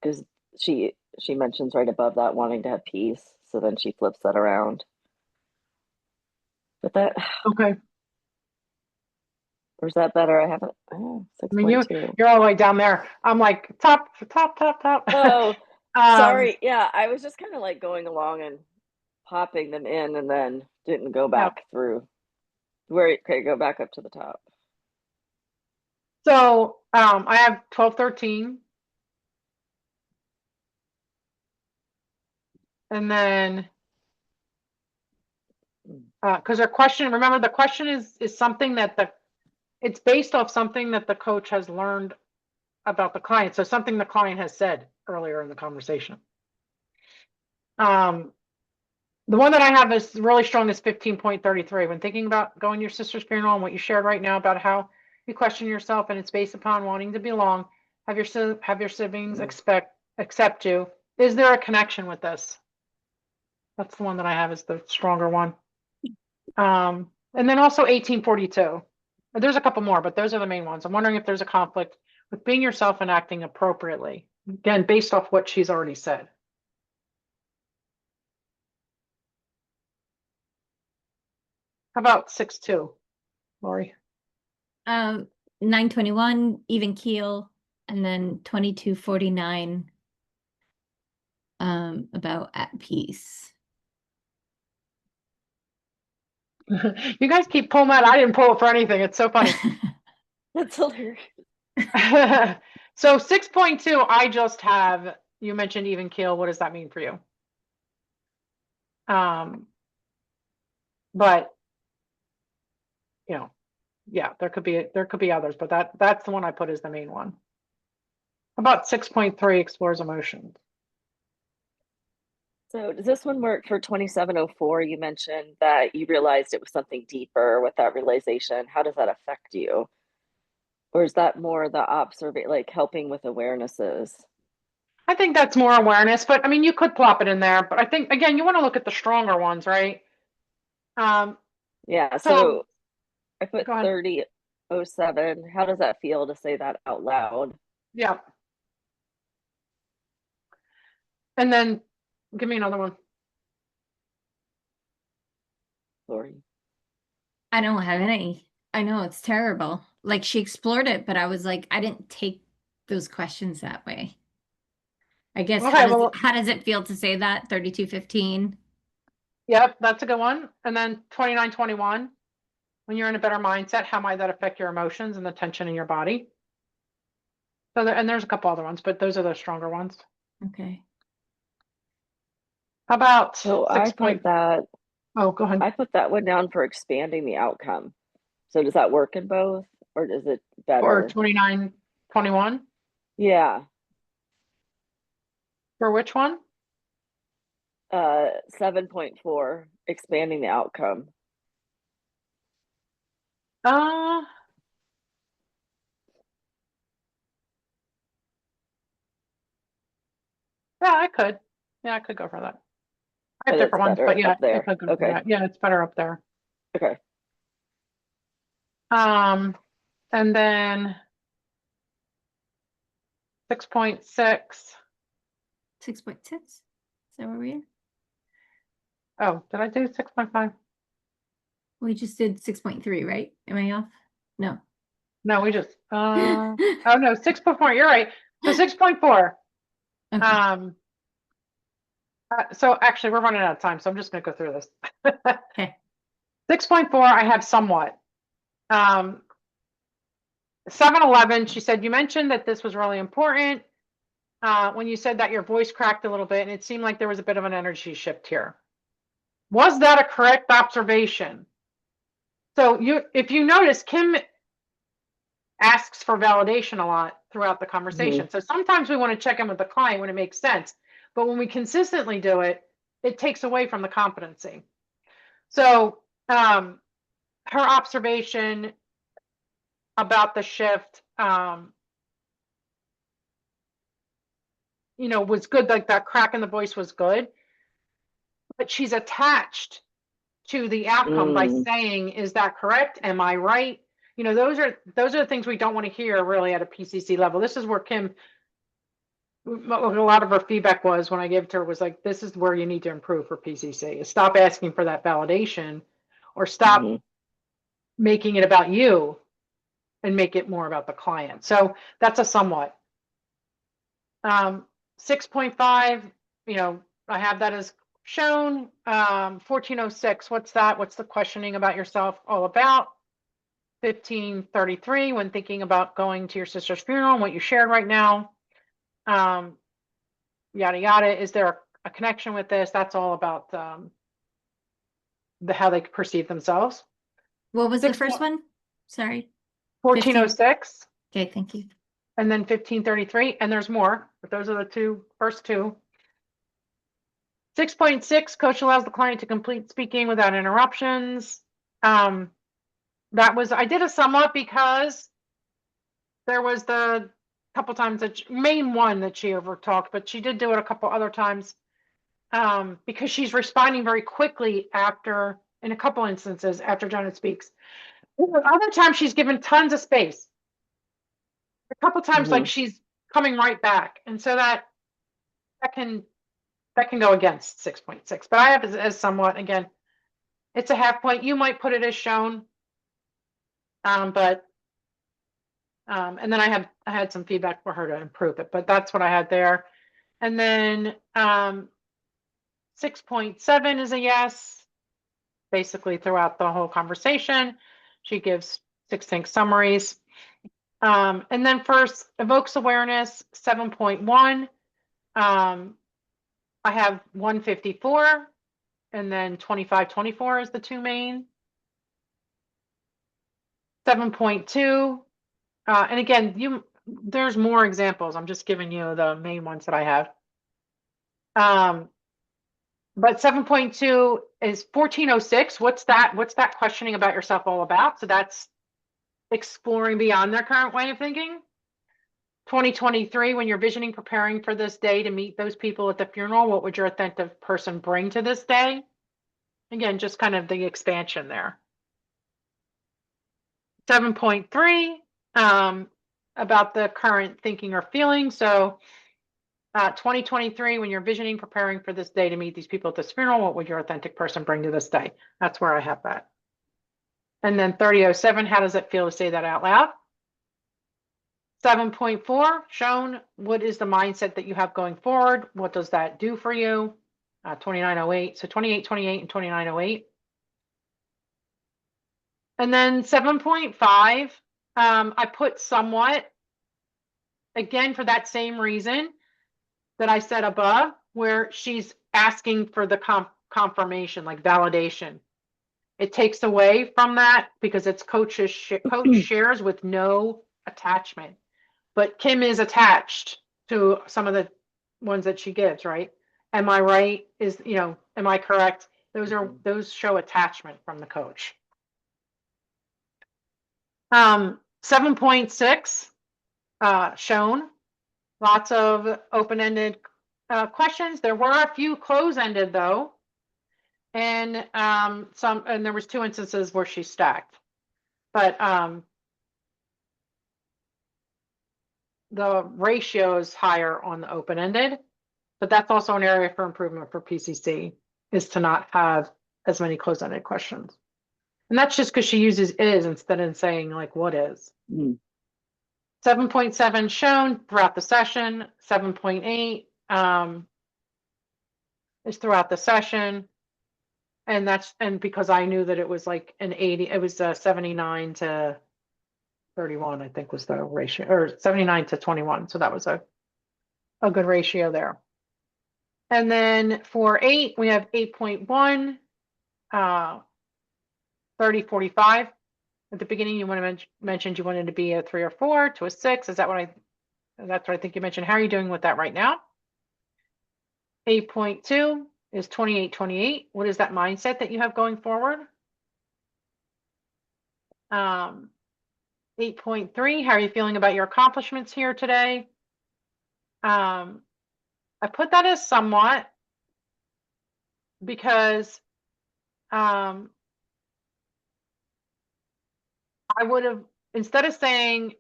because she mentions right above that wanting to have peace. So then she flips that around. But that, Okay. or is that better? I haven't. Oh, I mean, 6.2. you're all the way down there. I'm like top. Oh, um, sorry. Yeah, I was just kind of like going along and popping them in and then didn't go yeah. back through. Where, okay, go back up to the top. So I have 12, 13. And then because our question, remember the question is something that it's based off something that the coach has learned about the client. So something the client has said earlier in the conversation. The one that I have is really strong is 15.33. When thinking about going to your sister's funeral and what you shared right now about how you question yourself and it's based upon wanting to belong, have your siblings accept you. Is there a connection with this? That's the one that I have is the stronger one. And then also 1842. There's a couple more, but those are the main ones. I'm wondering if there's a conflict with being yourself and acting appropriately. Again, based off what she's already said. How about 6.2, Lori? 921 even keel, and then 2249 about at peace. You guys keep pulling that. I didn't pull it for anything. It's so funny. That's hilarious. So 6.2, I just have, you mentioned even keel. What does that mean for you? But you know, yeah, there could be others, but that's the one I put as the main one. How about 6.3 explores emotions? So does this one work for 2704? You mentioned that you realized it was something deeper with that realization. How does that affect you? Or is that more the observation, like helping with awarenesses? I think that's more awareness, but I mean, you could plop it in there, but I think again, you want to look at the stronger ones, right? Yeah, So so I put go ahead. 3007. How does that feel to say that out loud? Yeah. And then give me another one. Lori? I don't have any. I know it's terrible. Like she explored it, but I was like, I didn't take those questions that way. I guess Okay, well, how does it feel to say that? 3215. yep, that's a good one. And then 2921, when you're in a better mindset, how might that affect your emotions and the tension in your body? So and there's a couple other ones, but those are the stronger ones. Okay. How about So I 6 put that Oh, go ahead. I put that one down for expanding the outcome. So does that work in both, or is it Or better? 29, 21? Yeah. For which one? 7.4, expanding the outcome. Uh, yeah, I could. Yeah, I could go for that. I have But it's different ones, but better yeah, up I there. could go for Okay. that. Yeah, it's better up there. Okay. And then 6.6. 6.6. Is that where we are? Oh, did I do 6.5? We just did 6.3, right? Am I off? No. No, we just, oh no, 6.4, you're right. So 6.4. Okay. So actually we're running out of time, so I'm just gonna go through this. Okay. 6.4, I have somewhat. 7-Eleven, she said, you mentioned that this was really important. When you said that your voice cracked a little bit and it seemed like there was a bit of an energy shift here. Was that a correct observation? So if you notice, Kim asks for validation a lot throughout the conversation. So sometimes we want to check in with the client when it makes sense, but when we consistently do it, it takes away from the competency. So her observation about the shift, was good. Like that crack in the voice was good, but she's attached to the outcome by saying, is that correct? Am I right? Those are the things we don't want to hear really at a PCC level. This is where Kim, a lot of her feedback was when I gave it to her was like, this is where you need to improve for PCC. Stop asking for that validation or stop making it about you and make it more about the client. So that's a somewhat. 6.5, I have that as shown. 1406, what's that? What's the questioning about yourself all about? 1533, when thinking about going to your sister's funeral and what you shared right now. Yada, yada. Is there a connection with this? That's all about how they perceive themselves. What was the first one? Sorry. 1406. Okay, thank you. And then 1533, and there's more, but those are the first two. 6.6, coach allows the client to complete speaking without interruptions. I did a somewhat because there was the couple times main one that she over talked, but she did do it a couple other times because she's responding very quickly in a couple instances after Janet speaks. Other times she's given tons of space. A couple times like she's coming right back, and so that can go against 6.6, but I have it as somewhat. Again, it's a half point. You might put it as shown, and then I had some feedback for her to improve it, but that's what I had there. And then 6.7 is a yes, basically throughout the whole conversation. She gives succinct summaries. And then first evokes awareness, 7.1. I have 154 and then 2524 is the two main. 7.2. And again, there's more examples. I'm just giving you the main ones that I have. But 7.2 is 1406. What's that questioning about yourself all about? So that's exploring beyond their current way of thinking. 2023, when you're visioning preparing for this day to meet those people at the funeral, what would your authentic person bring to this day? Again, just kind of the expansion there. 7.3, about the current thinking or feeling. So 2023, when you're visioning preparing for this day to meet these people at this funeral, what would your authentic person bring to this day? That's where I have that. And then 3007, how does it feel to say that out loud? 7.4, shown, what is the mindset that you have going forward? What does that do for you? 2908, so 2828 and 2908. And then 7.5, I put somewhat, again, for that same reason that I said above, where she's asking for the confirmation, like validation. It takes away from that because it's coach shares with no attachment. But Kim is attached to some of the ones that she gives, right? Am I right? Am I correct? Those show attachment from the coach. 7.6 shown. Lots of open-ended questions. There were a few close-ended though. And there was 2 instances where she stacked. But the ratio is higher on the open-ended, but that's also an area for improvement for PCC, is to not have as many closed-ended questions. And that's just because she uses is instead of saying like what is. 7.7 shown throughout the session. 7.8 is throughout the session. And because I knew that it was like an 80, it was 79 to 31, I think was the ratio, or 79 to 21. So that was a good ratio there. And then for 8, we have 8.1, 30, 45. At the beginning, you want to mentioned you wanted to be a 3 or 4 to a 6. That's what I think you mentioned. How are you doing with that right now? 8.2 is 28, 28. What is that mindset that you have going forward? 8.3, how are you feeling about your accomplishments here today? I put that as somewhat because I would have, instead of saying,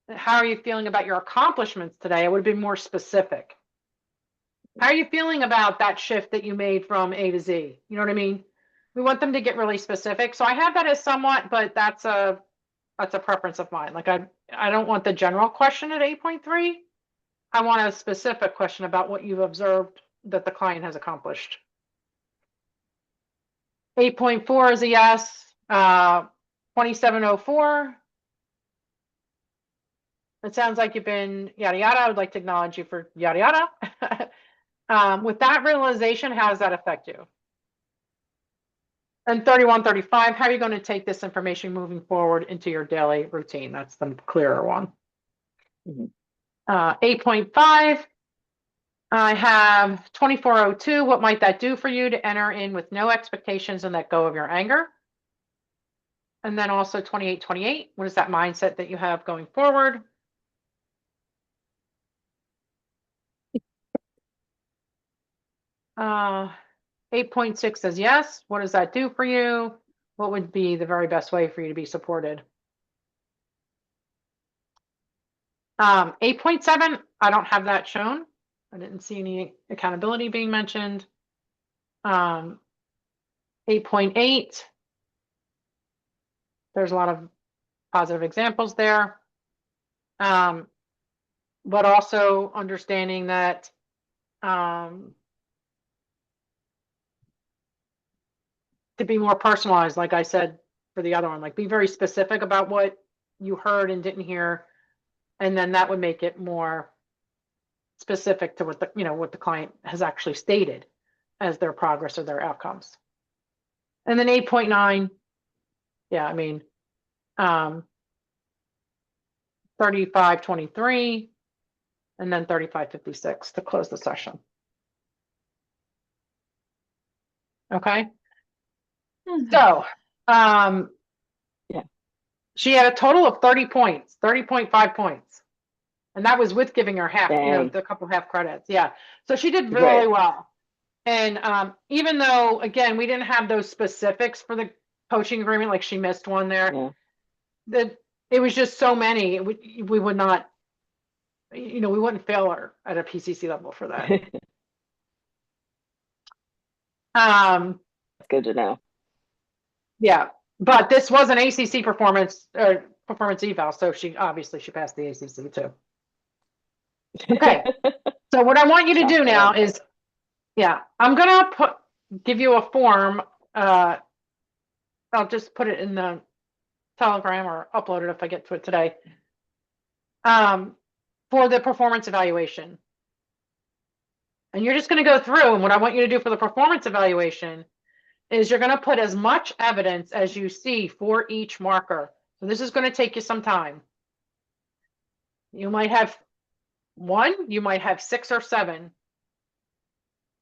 how are you feeling about your accomplishments today? I would have been more specific. How are you feeling about that shift that you made from A to Z? You know what I mean? We want them to get really specific. So I have that as somewhat, but that's a preference of mine. Like I don't want the general question at 8.3. I want a specific question about what you've observed that the client has accomplished. 8.4 is a yes. 2704. It sounds like you've been yada yada. I would like to acknowledge you for yada yada. With that realization, how does that affect you? And 3135, how are you going to take this information moving forward into your daily routine? That's the clearer one. 8.5, I have 2402. What might that do for you to enter in with no expectations and let go of your anger? And then also 2828, what is that mindset that you have going forward? Uh, 8.6 says yes. What does that do for you? What would be the very best way for you to be supported? 8.7, I don't have that shown. I didn't see any accountability being mentioned. 8.8, there's a lot of positive examples there. But also understanding that to be more personalized, like I said for the other one, like be very specific about what you heard and didn't hear, and then that would make it more specific to what the client has actually stated as their progress or their outcomes. And then 8.9, yeah, I mean 3523 and then 3556 to close the session. Okay. So, yeah, she had a total of 30 points, 30.5 points. And that was with giving her half, the couple half credits. Yeah. So she did really well. And even though, again, we didn't have those specifics for the coaching agreement, like she missed one there, that it was just so many, we would not, we wouldn't fail her at a PCC level for that. That's good to know. Yeah, but this was an ACC performance eval, so she passed the ACC too. Okay, so what I want you to do now is, I'm gonna give you a form. I'll just put it in the Telegram or upload it if I get to it today. For the performance evaluation. And you're just going to go through, and what I want you to do for the performance evaluation is you're going to put as much evidence as you see for each marker. So this is going to take you some time. You might have one, you might have 6 or 7.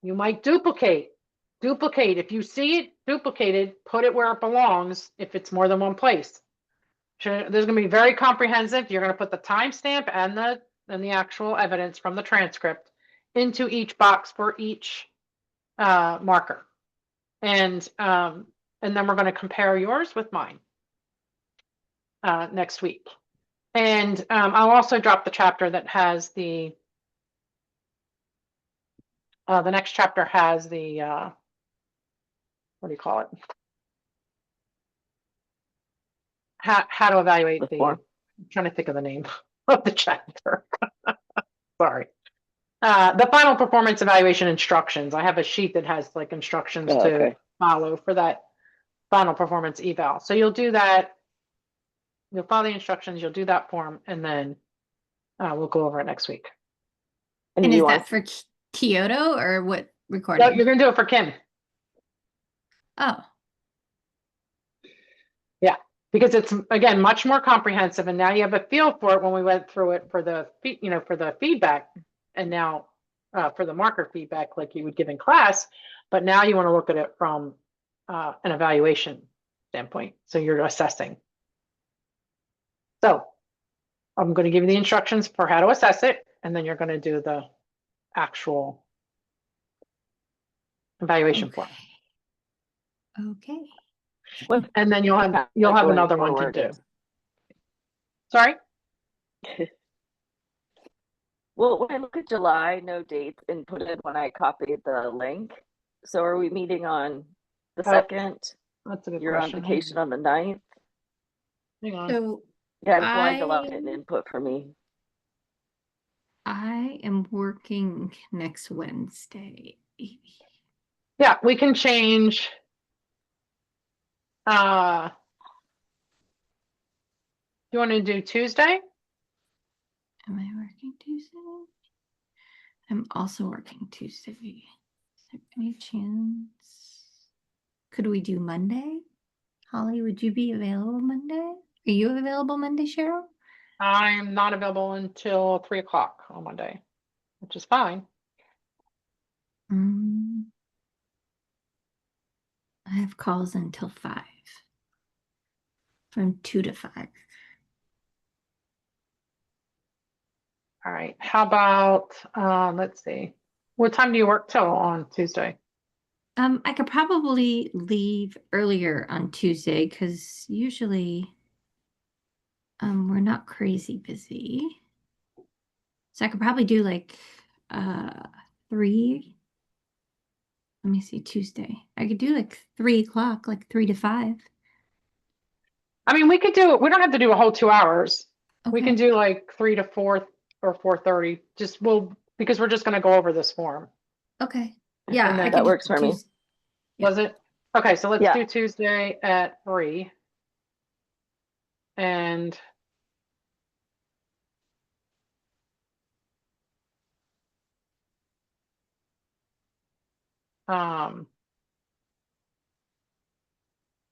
You might duplicate. Duplicate. If you see it duplicated, put it where it belongs if it's more than one place. There's going to be very comprehensive. You're going to put the timestamp and the actual evidence from the transcript into each box for each marker. And then we're going to compare yours with mine next week. And I'll also drop the chapter that has the next chapter has the what do you call it? How to evaluate The form. I'm trying to think of the name of the chapter. Sorry. The final performance evaluation instructions. I have a sheet that has like instructions Oh, to okay. follow for that final performance eval. So you'll do that. You'll follow the instructions, you'll do that form, and then we'll go over it next week. And you is want that for Kyoto or what No, recording? you're going to do it for Kim. Oh, Yeah, because it's again much more comprehensive, and now you have a feel for it when we went through it for the for the feedback, and now for the marker feedback like you would give in class. But now you want to look at it from an evaluation standpoint, so you're assessing. So I'm going to give you the instructions for how to assess it, and then you're going to do the actual evaluation form. okay. what And then you'll have going another one to forward do. is- Sorry? Well, when I look at July, no dates inputted when I copied the link. So are we meeting on the Oh, 2nd? That's a good You're on question. vacation on the 9th? Hang on. So Yeah, I flagged a lot in I input for me. am working next Wednesday. Yeah, we can change. You want to do Tuesday? Am I working Tuesday? I'm also working Tuesday. Is there any chance? Could we do Monday? Holly, would you be available Monday? Are you available Monday, Cheryl? I'm not available until 3 o'clock on Monday, which is fine. I have calls until 5. From 2 to 5. All right. How about, let's see. What time do you work till on Tuesday? I could probably leave earlier on Tuesday because usually we're not crazy busy. So I could probably do like 3. Let me see, Tuesday. I could do like 3 o'clock, like 3 to 5. I mean, we could do it. We don't have to do a whole 2 hours. We can Okay. do like 3 to 4 or 4:30. Because we're just going to go over this form. Okay. Yeah, And then I That could do works for me. Tuesday. Yeah. Was it? Okay, so let's Yeah. do Tuesday at 3. And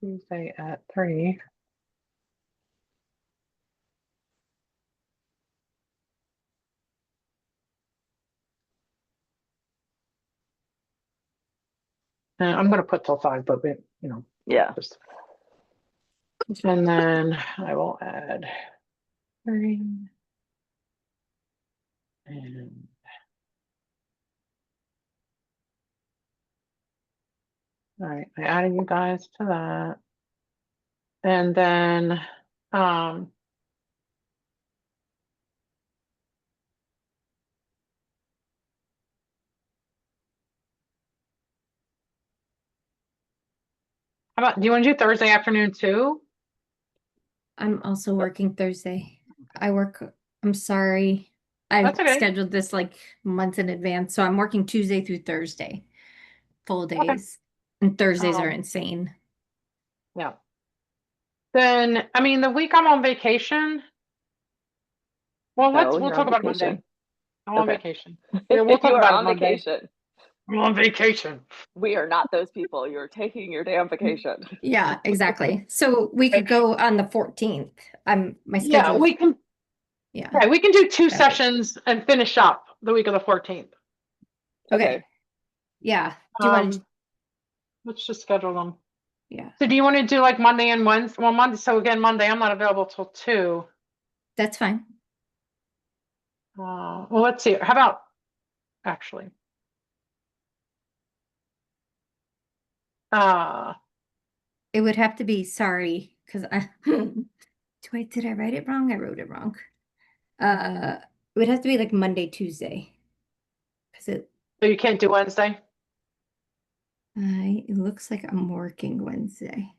Tuesday at 3. And I'm going to put till 5, but Yeah. just. And then I will add 3. And all right, I added you guys to that. And then how about, do you want to do Thursday afternoon too? I'm also working Thursday. I'm sorry. I That's okay. scheduled this like months in advance. So I'm working Tuesday through Thursday, full days. And Thursdays are insane. Yeah. Then, I mean, the week I'm on vacation. Well, No, we'll you're talk on about vacation. Monday. I'm on Okay. vacation. Yeah, we'll talk You are about it on Monday. vacation. I'm on vacation. We are not those people. You're taking your damn vacation. Yeah, exactly. So we could go on the 14th. My Yeah, schedule. we can. Yeah. Yeah, we can do 2 That sessions and finish up the week of the 14th. Okay. Yeah. Do you want to? Let's just schedule them. Yeah, So do you want to do like Monday and Wednesday? Well, Monday. So again, Monday I'm not available till 2. that's fine. Well, let's see. How about actually? It would have to be sorry because I did I write it wrong? I wrote it wrong. It would have to be like Monday, Tuesday. Because So you can't do Wednesday? it looks like I'm working Wednesday.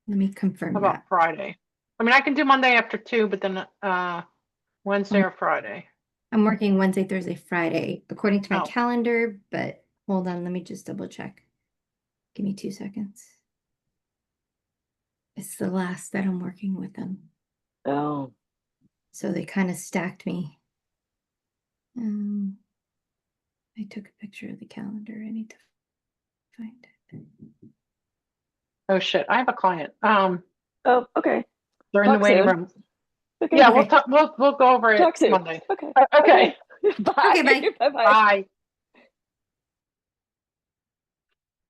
Let me confirm How about that. Friday? I mean, I can do Monday after 2, but then Wednesday or Friday. I'm working Wednesday, Thursday, Friday, according to my Oh. calendar, but hold on, let me just double check. Give me 2 seconds. It's the last that I'm working with them. Oh. So they kind of stacked me. I took a picture of the calendar. I need to find it. Oh shit! I have a client. Oh, okay. They're in the Talk waiting soon. room. Okay. Yeah, Okay. we'll talk. We'll go over it Talk soon. Monday. Okay. Okay. Bye. Okay, bye. Bye-bye. Bye.